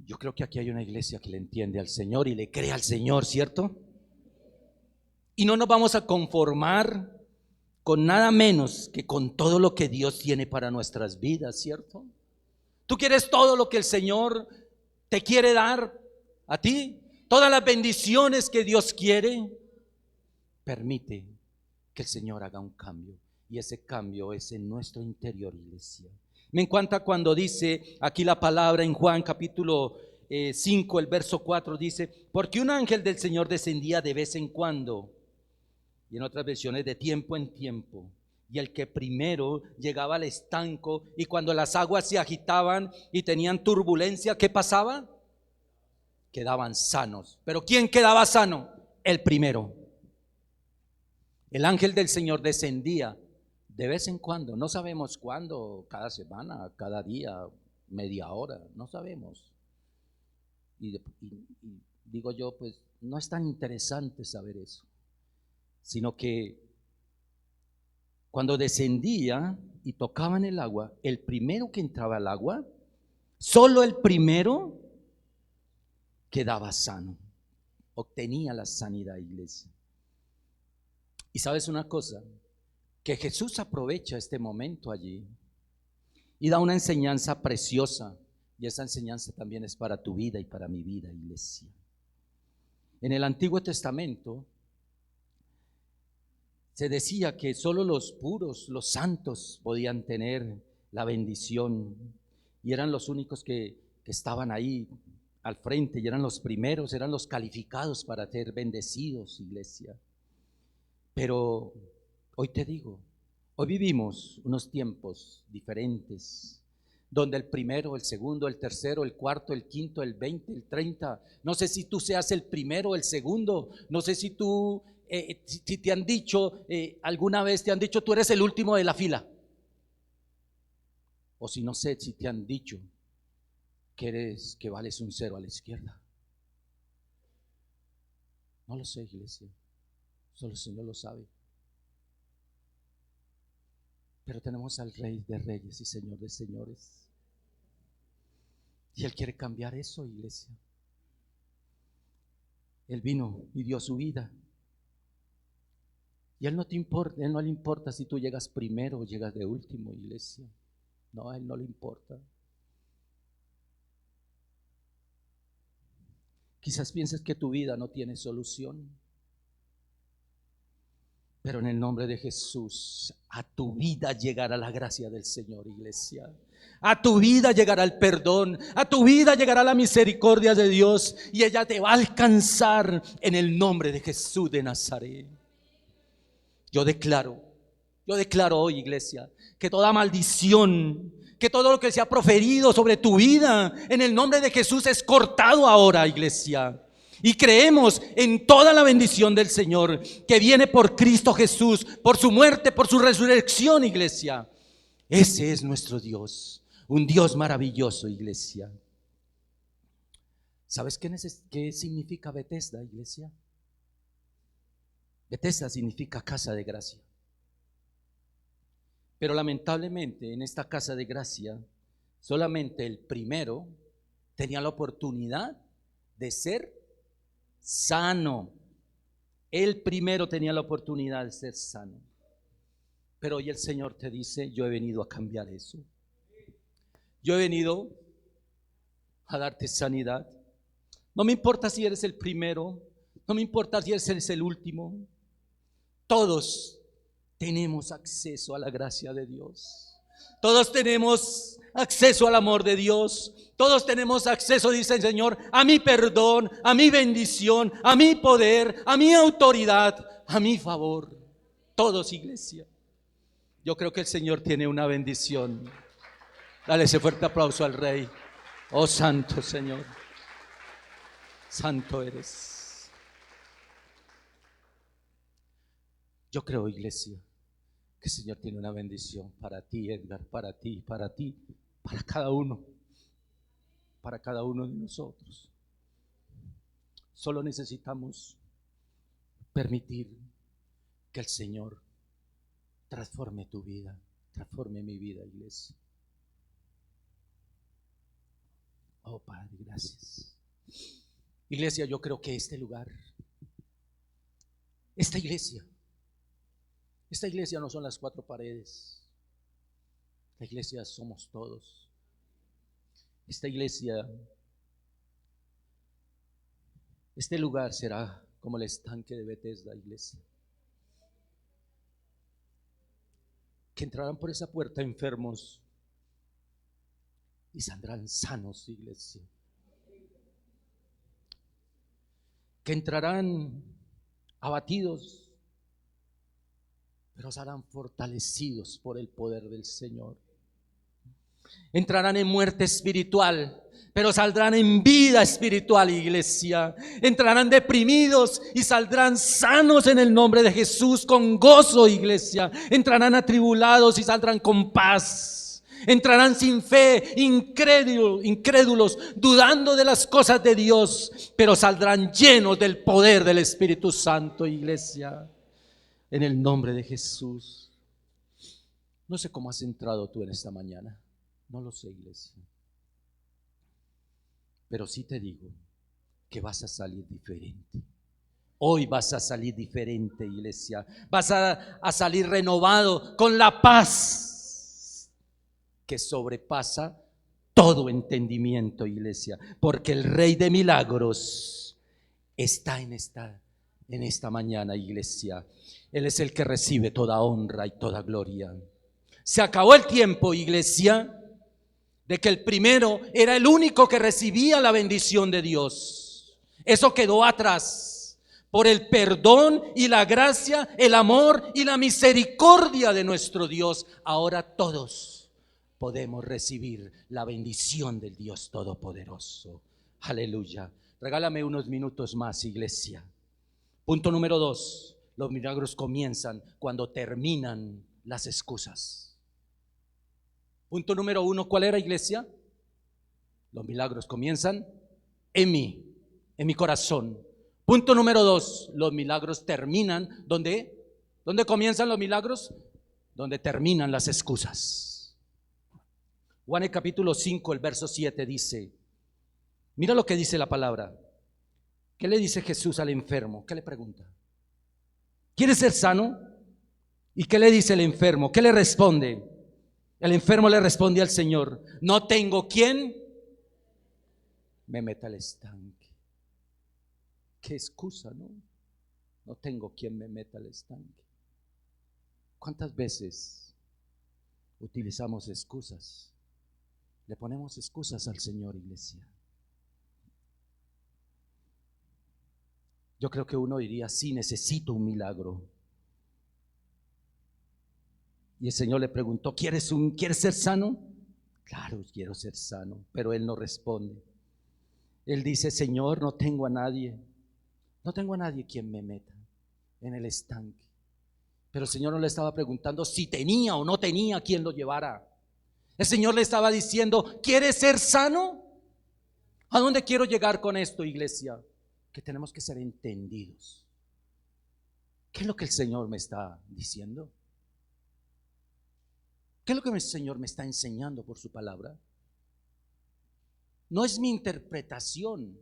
Yo creo que aquí hay una iglesia que le entiende al Señor y le cree al Señor, ¿cierto? Y no nos vamos a conformar con nada menos que con todo lo que Dios tiene para nuestras vidas, ¿cierto? ¿Tú quieres todo lo que el Señor te quiere dar a ti? Todas las bendiciones que Dios quiere. Permite que el Señor haga un cambio, y ese cambio es en nuestro interior, iglesia. Me encanta cuando dice aquí la palabra en Juan capítulo 5, el verso 4 dice: porque un ángel del Señor descendía de vez en cuando, y en otras versiones de tiempo en tiempo, y el que primero llegaba al estanco, y cuando las aguas se agitaban y tenían turbulencia, ¿qué pasaba? Quedaban sanos. ¿Pero quién quedaba sano? El primero. El ángel del Señor descendía de vez en cuando, no sabemos cuándo, cada semana, cada día, media hora, no sabemos. Y digo yo, pues no es tan interesante saber eso, sino que cuando descendía y tocaba en el agua, el primero que entraba al agua, solo el primero quedaba sano, obtenía la sanidad, iglesia. Y sabes una cosa, que Jesús aprovecha este momento allí y da una enseñanza preciosa, y esa enseñanza también es para tu vida y para mi vida, iglesia. En el Antiguo Testamento se decía que solo los puros, los santos podían tener la bendición, y eran los únicos que estaban ahí al frente, y eran los primeros, eran los calificados para ser bendecidos, iglesia. Pero hoy te digo, hoy vivimos unos tiempos diferentes, donde el primero, el segundo, el tercero, el cuarto, el quinto, el 20, el 30, no sé si tú seas el primero, el segundo, no sé si tú, si te han dicho, alguna vez te han dicho tú eres el último de la fila, o si no sé si te han dicho que vales un 0 a la izquierda. No lo sé, iglesia, solo el Señor lo sabe. Pero tenemos al Rey de Reyes y Señor de Señores, y Él quiere cambiar eso, iglesia. Él vino y dio su vida, y Él no te importa, Él no le importa si tú llegas primero o llegas de último, iglesia. No, a Él no le importa. Quizás pienses que tu vida no tiene solución, pero en el nombre de Jesús, a tu vida llegará la gracia del Señor, iglesia. A tu vida llegará el perdón, a tu vida llegará la misericordia de Dios, y ella te va a alcanzar en el nombre de Jesús de Nazaret. Yo declaro hoy, iglesia, que toda maldición, que todo lo que se ha proferido sobre tu vida en el nombre de Jesús es cortado ahora, iglesia. Y creemos en toda la bendición del Señor que viene por Cristo Jesús, por su muerte, por su resurrección, iglesia. Ese es nuestro Dios, un Dios maravilloso, iglesia. ¿Sabes qué significa Betesda, iglesia? Betesda significa casa de gracia. Pero lamentablemente en esta casa de gracia solamente el primero tenía la oportunidad de ser sano. El primero tenía la oportunidad de ser sano. Pero hoy el Señor te dice: yo he venido a cambiar eso. Yo he venido a darte sanidad. No me importa si eres el primero, no me importa si eres el último. Todos tenemos acceso a la gracia de Dios. Todos tenemos acceso al amor de Dios. Todos tenemos acceso, dice el Señor, a mi perdón, a mi bendición, a mi poder, a mi autoridad, a mi favor. Todos, iglesia. Yo creo que el Señor tiene una bendición. Dale ese fuerte aplauso al Rey. Oh, santo Señor, santo eres. Yo creo, iglesia, que el Señor tiene una bendición para ti, Edgar, para ti, para cada uno de nosotros. Solo necesitamos permitir que el Señor transforme tu vida, transforme mi vida, iglesia. Oh, Padre, gracias. Iglesia, yo creo que este lugar, esta iglesia no son las cuatro paredes. La iglesia somos todos. Esta iglesia, este lugar será como el estanque de Bethesda, iglesia. Que entrarán por esa puerta enfermos y saldrán sanos, iglesia. Que entrarán abatidos, pero serán fortalecidos por el poder del Señor. Entrarán en muerte espiritual, pero saldrán en vida espiritual, iglesia. Entrarán deprimidos y saldrán sanos en el nombre de Jesús, con gozo, iglesia. Entrarán atribulados y saldrán con paz. Entrarán sin fe, incrédulos, dudando de las cosas de Dios, pero saldrán llenos del poder del Espíritu Santo, iglesia. En el nombre de Jesús. No sé cómo has entrado tú en esta mañana. No lo sé, iglesia. Pero sí te digo que vas a salir diferente. Hoy vas a salir diferente, iglesia. Vas a salir renovado con la paz que sobrepasa todo entendimiento, iglesia. Porque el Rey de Milagros está en esta mañana, iglesia. Él es el que recibe toda honra y toda gloria. Se acabó el tiempo, iglesia, de que el primero era el único que recibía la bendición de Dios. Eso quedó atrás por el perdón y la gracia, el amor y la misericordia de nuestro Dios. Ahora todos podemos recibir la bendición del Dios Todopoderoso. Aleluya. Regálame unos minutos más, iglesia. Punto número 2. Los milagros comienzan cuando terminan las excusas. Punto número 1, ¿cuál era, iglesia? Los milagros comienzan en mi corazón. Punto número 2, los milagros terminan, ¿dónde? ¿Dónde comienzan los milagros? Donde terminan las excusas. Juan el capítulo 5, el verso 7 dice, mira lo que dice la palabra. ¿Qué le dice Jesús al enfermo? ¿Qué le pregunta? ¿Quieres ser sano? ¿Y qué le dice el enfermo? ¿Qué le responde? El enfermo le responde al Señor, no tengo quien me meta al estanque. Qué excusa, ¿no? No tengo quien me meta al estanque. ¿Cuántas veces utilizamos excusas? Le ponemos excusas al Señor, iglesia. Yo creo que uno diría, sí, necesito un milagro. Y el Señor le preguntó, ¿quieres ser sano? Claro, quiero ser sano, pero él no responde. Él dice, Señor, no tengo a nadie quien me meta en el estanque. Pero el Señor no le estaba preguntando si tenía o no tenía quien lo llevara. El Señor le estaba diciendo, ¿quieres ser sano? ¿A dónde quiero llegar con esto, iglesia? Que tenemos que ser entendidos. ¿Qué es lo que el Señor me está diciendo? ¿Qué es lo que el Señor me está enseñando por su palabra? No es mi interpretación,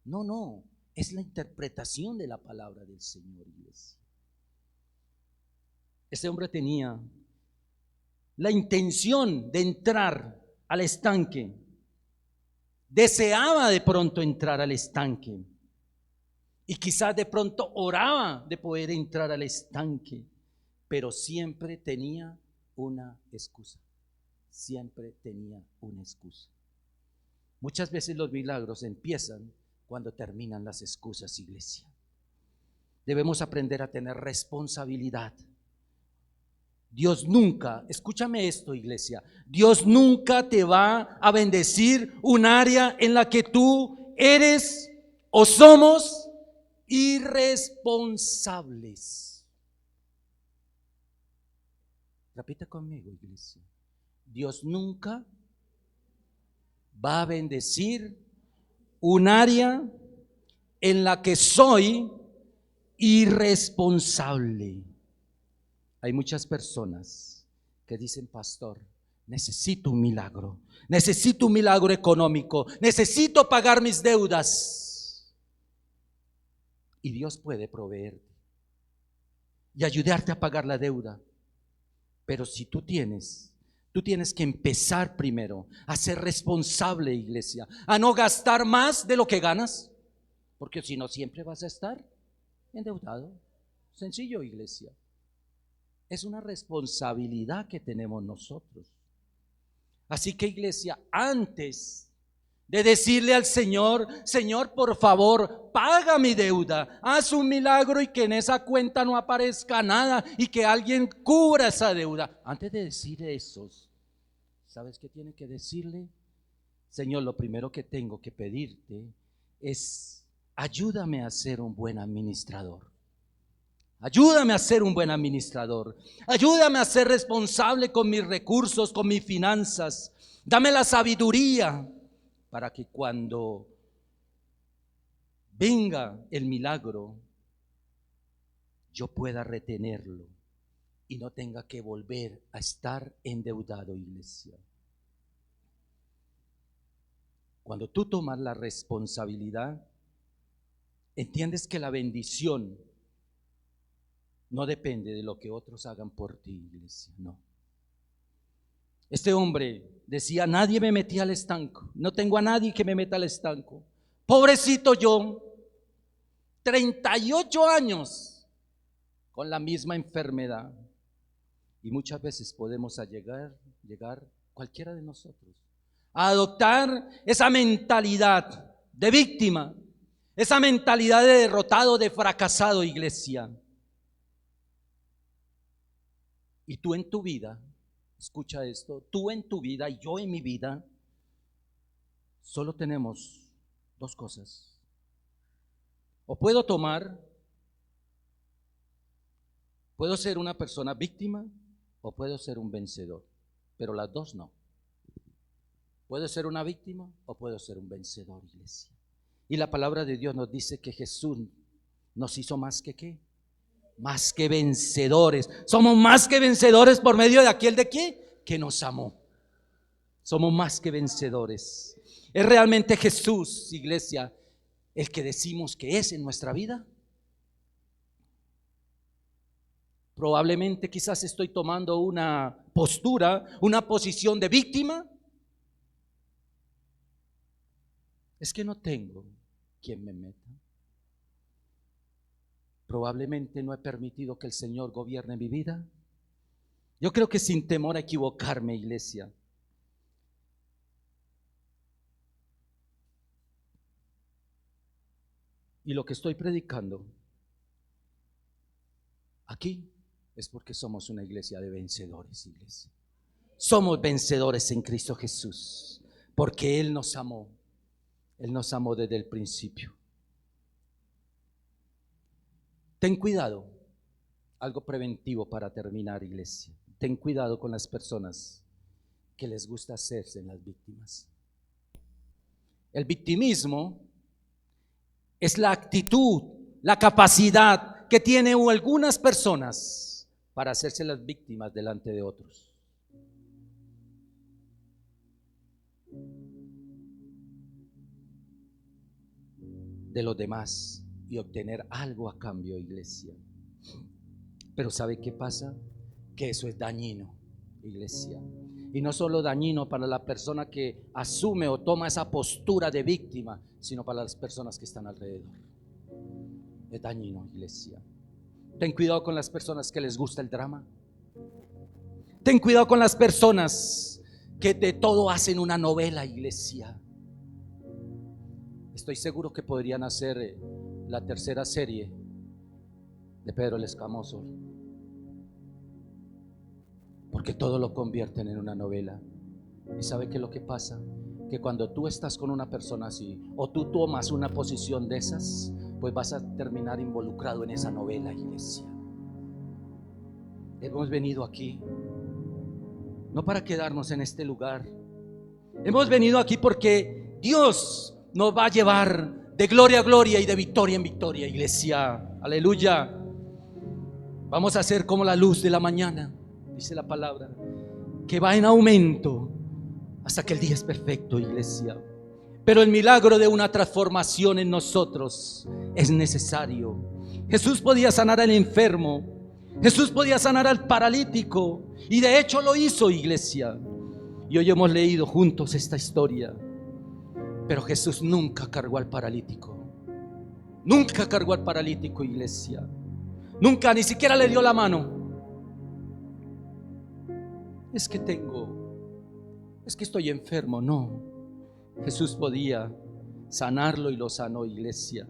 no, es la interpretación de la palabra del Señor, iglesia. Ese hombre tenía la intención de entrar al estanque, deseaba de pronto entrar al estanque y quizás de pronto oraba de poder entrar al estanque, pero siempre tenía una excusa, siempre tenía una excusa. Muchas veces los milagros empiezan cuando terminan las excusas, iglesia. Debemos aprender a tener responsabilidad. Dios nunca, escúchame esto, iglesia, Dios nunca te va a bendecir un área en la que tú eres o somos irresponsables. Repite conmigo, iglesia. Dios nunca va a bendecir un área en la que soy irresponsable. Hay muchas personas que dicen: pastor, necesito un milagro económico, necesito pagar mis deudas. Y Dios puede proveerte y ayudarte a pagar la deuda. Pero si tú tienes que empezar primero a ser responsable, iglesia, a no gastar más de lo que ganas, porque si no siempre vas a estar endeudado. Sencillo, iglesia. Es una responsabilidad que tenemos nosotros. Así que, iglesia, antes de decirle al Señor: Señor, por favor, paga mi deuda, haz un milagro y que en esa cuenta no aparezca nada y que alguien cubra esa deuda. Antes de decir eso, ¿sabes qué tiene que decirle? Señor, lo primero que tengo que pedirte es: ayúdame a ser un buen administrador. Ayúdame a ser un buen administrador. Ayúdame a ser responsable con mis recursos, con mis finanzas. Dame la sabiduría para que cuando venga el milagro yo pueda retenerlo y no tenga que volver a estar endeudado, iglesia. Cuando tú tomas la responsabilidad, entiendes que la bendición no depende de lo que otros hagan por ti, iglesia, no. Este hombre decía: nadie me metía al estanco, no tengo a nadie que me meta al estanco. Pobrecito yo, 38 años con la misma enfermedad. Y muchas veces podemos llegar cualquiera de nosotros a adoptar esa mentalidad de víctima, esa mentalidad de derrotado, de fracasado, iglesia. Y tú en tu vida, escucha esto, tú en tu vida y yo en mi vida, solo tenemos dos cosas. O puedo ser una persona víctima o puedo ser un vencedor, pero las dos no. Puedo ser una víctima o puedo ser un vencedor, iglesia. Y la palabra de Dios nos dice que Jesús nos hizo más que ¿qué? Más que vencedores. Somos más que vencedores por medio de aquel de ¿qué? Que nos amó. Somos más que vencedores. ¿Es realmente Jesús, iglesia, el que decimos que es en nuestra vida? Probablemente quizás estoy tomando una postura, una posición de víctima. Es que no tengo quien me meta. Probablemente no he permitido que el Señor gobierne mi vida. Yo creo que sin temor a equivocarme, iglesia, y lo que estoy predicando aquí es porque somos una iglesia de vencedores, iglesia. Somos vencedores en Cristo Jesús, porque Él nos amó. Él nos amó desde el principio. Ten cuidado, algo preventivo para terminar, iglesia. Ten cuidado con las personas que les gusta hacerse las víctimas. El victimismo es la actitud, la capacidad que tienen algunas personas para hacerse las víctimas delante de otros. De los demás y obtener algo a cambio, iglesia. Pero ¿sabe qué pasa? Que eso es dañino, iglesia. Y no solo dañino para la persona que asume o toma esa postura de víctima, sino para las personas que están alrededor. Es dañino, iglesia. Ten cuidado con las personas que les gusta el drama. Ten cuidado con las personas que de todo hacen una novela, iglesia. Estoy seguro que podrían hacer la tercera serie de Pedro el Escamoso, porque todo lo convierten en una novela. ¿Y sabe qué es lo que pasa? Que cuando tú estás con una persona así, o tú tomas una posición de esas, pues vas a terminar involucrado en esa novela, iglesia. Hemos venido aquí no para quedarnos en este lugar. Hemos venido aquí porque Dios nos va a llevar de gloria a gloria y de victoria en victoria, iglesia. Aleluya. Vamos a ser como la luz de la mañana, dice la palabra, que va en aumento hasta que el día es perfecto, iglesia. Pero el milagro de una transformación en nosotros es necesario. Jesús podía sanar al enfermo, Jesús podía sanar al paralítico, y de hecho lo hizo, iglesia. Y hoy hemos leído juntos esta historia. Pero Jesús nunca cargó al paralítico. Nunca cargó al paralítico, iglesia. Nunca, ni siquiera le dio la mano. Es que estoy enfermo. No, Jesús podía sanarlo y lo sanó, iglesia.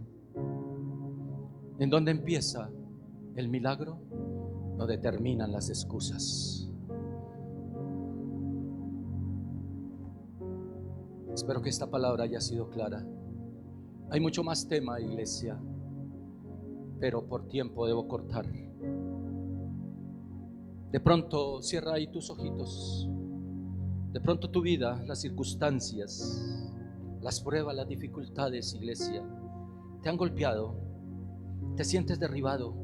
¿En dónde empieza el milagro? No determinan las excusas. Espero que esta palabra haya sido clara. Hay mucho más tema, iglesia, pero por tiempo debo cortar. De pronto cierra ahí tus ojitos. De pronto tu vida, las circunstancias, las pruebas, las dificultades, iglesia, te han golpeado. Te sientes derribado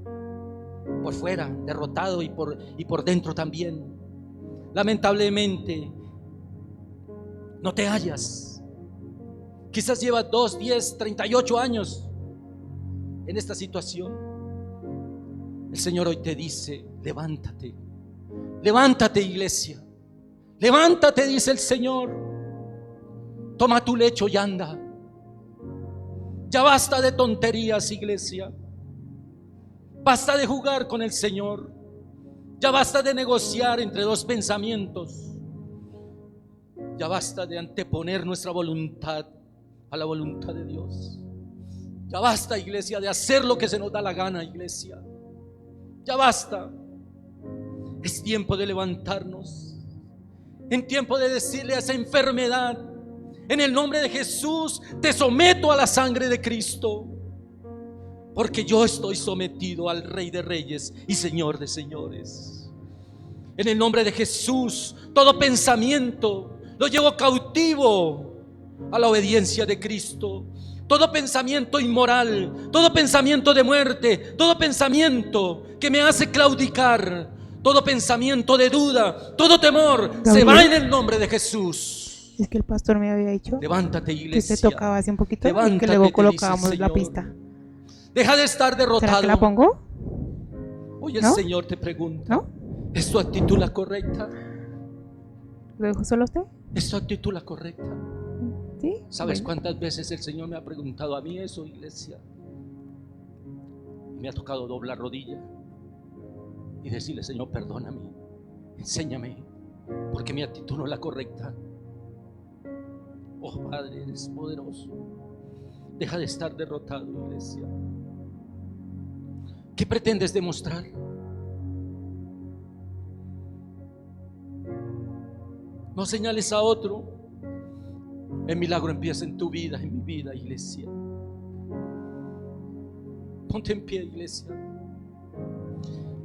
por fuera, derrotado y por dentro también. Lamentablemente no te hallas. Quizás llevas 2, 10, 38 años en esta situación. El Señor hoy te dice: levántate, levántate, iglesia, levántate, dice el Señor. Toma tu lecho y anda. Ya basta de tonterías, iglesia. Basta de jugar con el Señor. Ya basta de negociar entre dos pensamientos. Ya basta de anteponer nuestra voluntad a la voluntad de Dios. Ya basta, iglesia, de hacer lo que se nos da la gana, iglesia. Ya basta. Es tiempo de levantarnos. En tiempo de decirle a esa enfermedad: en el nombre de Jesús te someto a la sangre de Cristo, porque yo estoy sometido al Rey de Reyes y Señor de Señores. En el nombre de Jesús, todo pensamiento lo llevo cautivo a la obediencia de Cristo. Todo pensamiento inmoral, todo pensamiento de muerte, todo pensamiento que me hace claudicar, todo pensamiento de duda, todo temor, Gabriel, se va en el nombre de Jesús. es que el pastor me había dicho Levántate, que iglesia. se tocaba hace un poquito y que Levántate, luego te dice colocábamos el la Señor. pista. Deja de estar derrotado. ¿Será que la pongo? Hoy el ¿No? Señor te pregunta: ¿No? ¿es tu actitud la correcta? ¿Lo dejo solo a usted? ¿Es tu actitud la correcta? ¿Sí? ¿Sabes Bueno. cuántas veces el Señor me ha preguntado a mí eso, iglesia? Me ha tocado doblar rodilla y decirle: Señor, perdóname, enséñame, porque mi actitud no es la correcta. Oh Padre, eres poderoso. Deja de estar derrotado, iglesia. ¿Qué pretendes demostrar? No señales a otro. El milagro empieza en tu vida, en mi vida, iglesia. Ponte en pie, iglesia.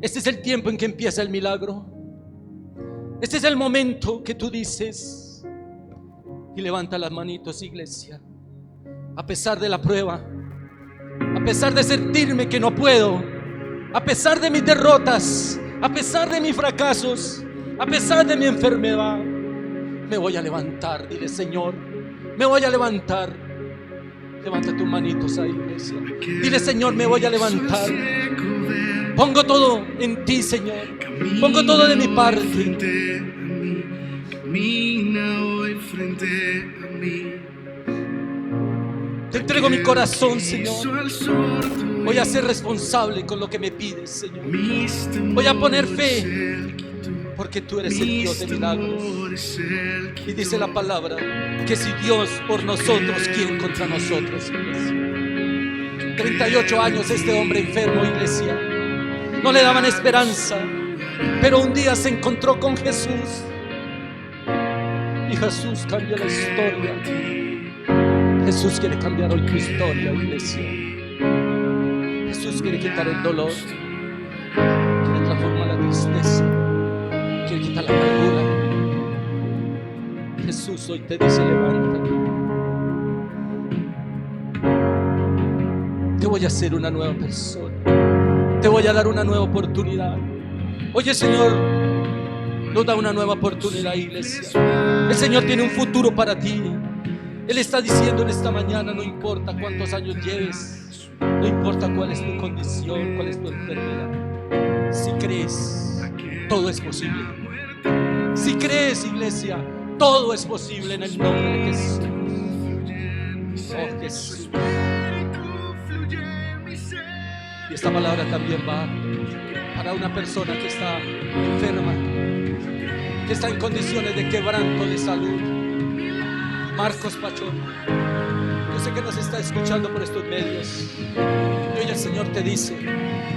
Este es el tiempo en que empieza el milagro. Este es el momento que tú dices y levanta las manitos, iglesia. A pesar de la prueba, a pesar de sentirme que no puedo, a pesar de mis derrotas, a pesar de mis fracasos, a pesar de mi enfermedad, me voy a levantar. Dile: Señor, me voy a levantar. Levanta tus manitos ahí, iglesia. Dile: Señor, me voy a levantar. Pongo todo en ti, Señor. Pongo todo de mi parte. Camina hoy frente a mí. Te entrego mi corazón, Señor. Voy a ser responsable con lo que me pides, Señor. Voy a poner fe, porque tú eres el Dios de milagros. Y dice la palabra que si Dios por nosotros, ¿quién contra nosotros, iglesia? 38 años este hombre enfermo, iglesia. No le daban esperanza, pero un día se encontró con Jesús. Y Jesús cambió la historia. Jesús quiere cambiar hoy tu historia, iglesia. Jesús quiere quitar el dolor, quiere transformar la tristeza, quiere quitar la amargura, Jesús hoy te dice: levántate. Te voy a hacer una nueva persona. Te voy a dar una nueva oportunidad. Oye, el Señor nos da una nueva oportunidad, iglesia. El Señor tiene un futuro para ti. Él está diciendo en esta mañana: no importa cuántos años lleves, no importa cuál es tu condición, cuál es tu enfermedad. Si crees, todo es posible. Si crees, iglesia, todo es posible en el nombre de Jesús. Oh, Jesús. Y esta palabra también va para una persona que está enferma, que está en condiciones de quebranto de salud. Marcos Pachón, yo sé que nos está escuchando por estos medios. Y hoy el Señor te dice: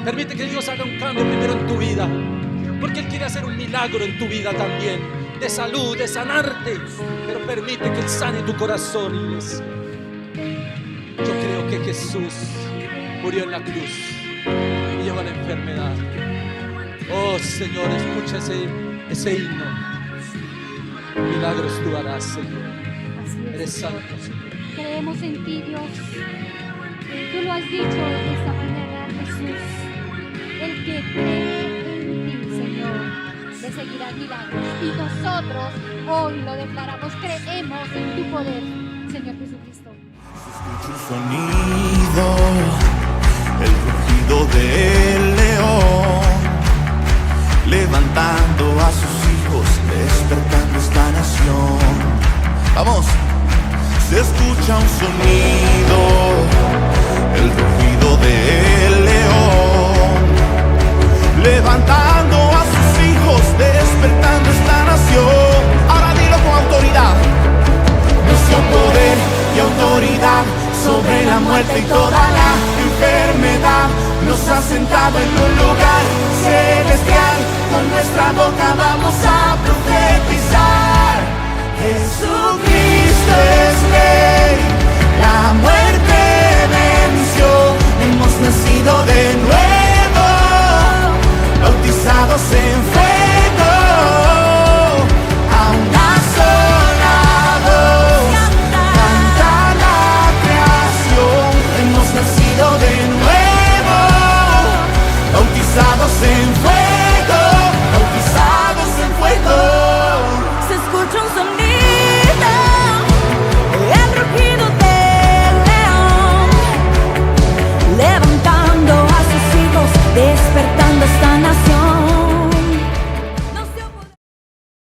permite que Dios haga un cambio primero en tu vida, porque Él quiere hacer un milagro en tu vida también, de salud, de sanarte. Pero permite que Él sane tu corazón, iglesia. Yo creo que Jesús murió en la cruz y lleva la enfermedad. Oh, Señor, escucha ese himno. Milagros tú harás, Señor. Eres santo, Señor. Creemos en ti, Dios. Tú lo has dicho en esta mañana, Jesús. El que cree en ti, Señor, le seguirá milagros. Y nosotros hoy lo declaramos. Creemos en tu poder, Señor Jesucristo. Escucho un sonido, el rugido del león, levantando a sus hijos, despertando esta nación. Vamos, se escucha un sonido, el rugido del león, levantando a sus hijos, despertando esta nación. Ahora dilo con autoridad. Nuestro poder y autoridad sobre la muerte y toda la enfermedad nos ha sentado en un lugar celestial. Con nuestra boca vamos a profetizar: Jesucristo es Rey, la muerte venció. Hemos nacido de nuevo, bautizados en fuego, a una sola voz canta la creación. Hemos nacido de nuevo, bautizados en fuego, bautizados en fuego. Se escucha un sonido, el rugido del león, levantando a sus hijos, despertando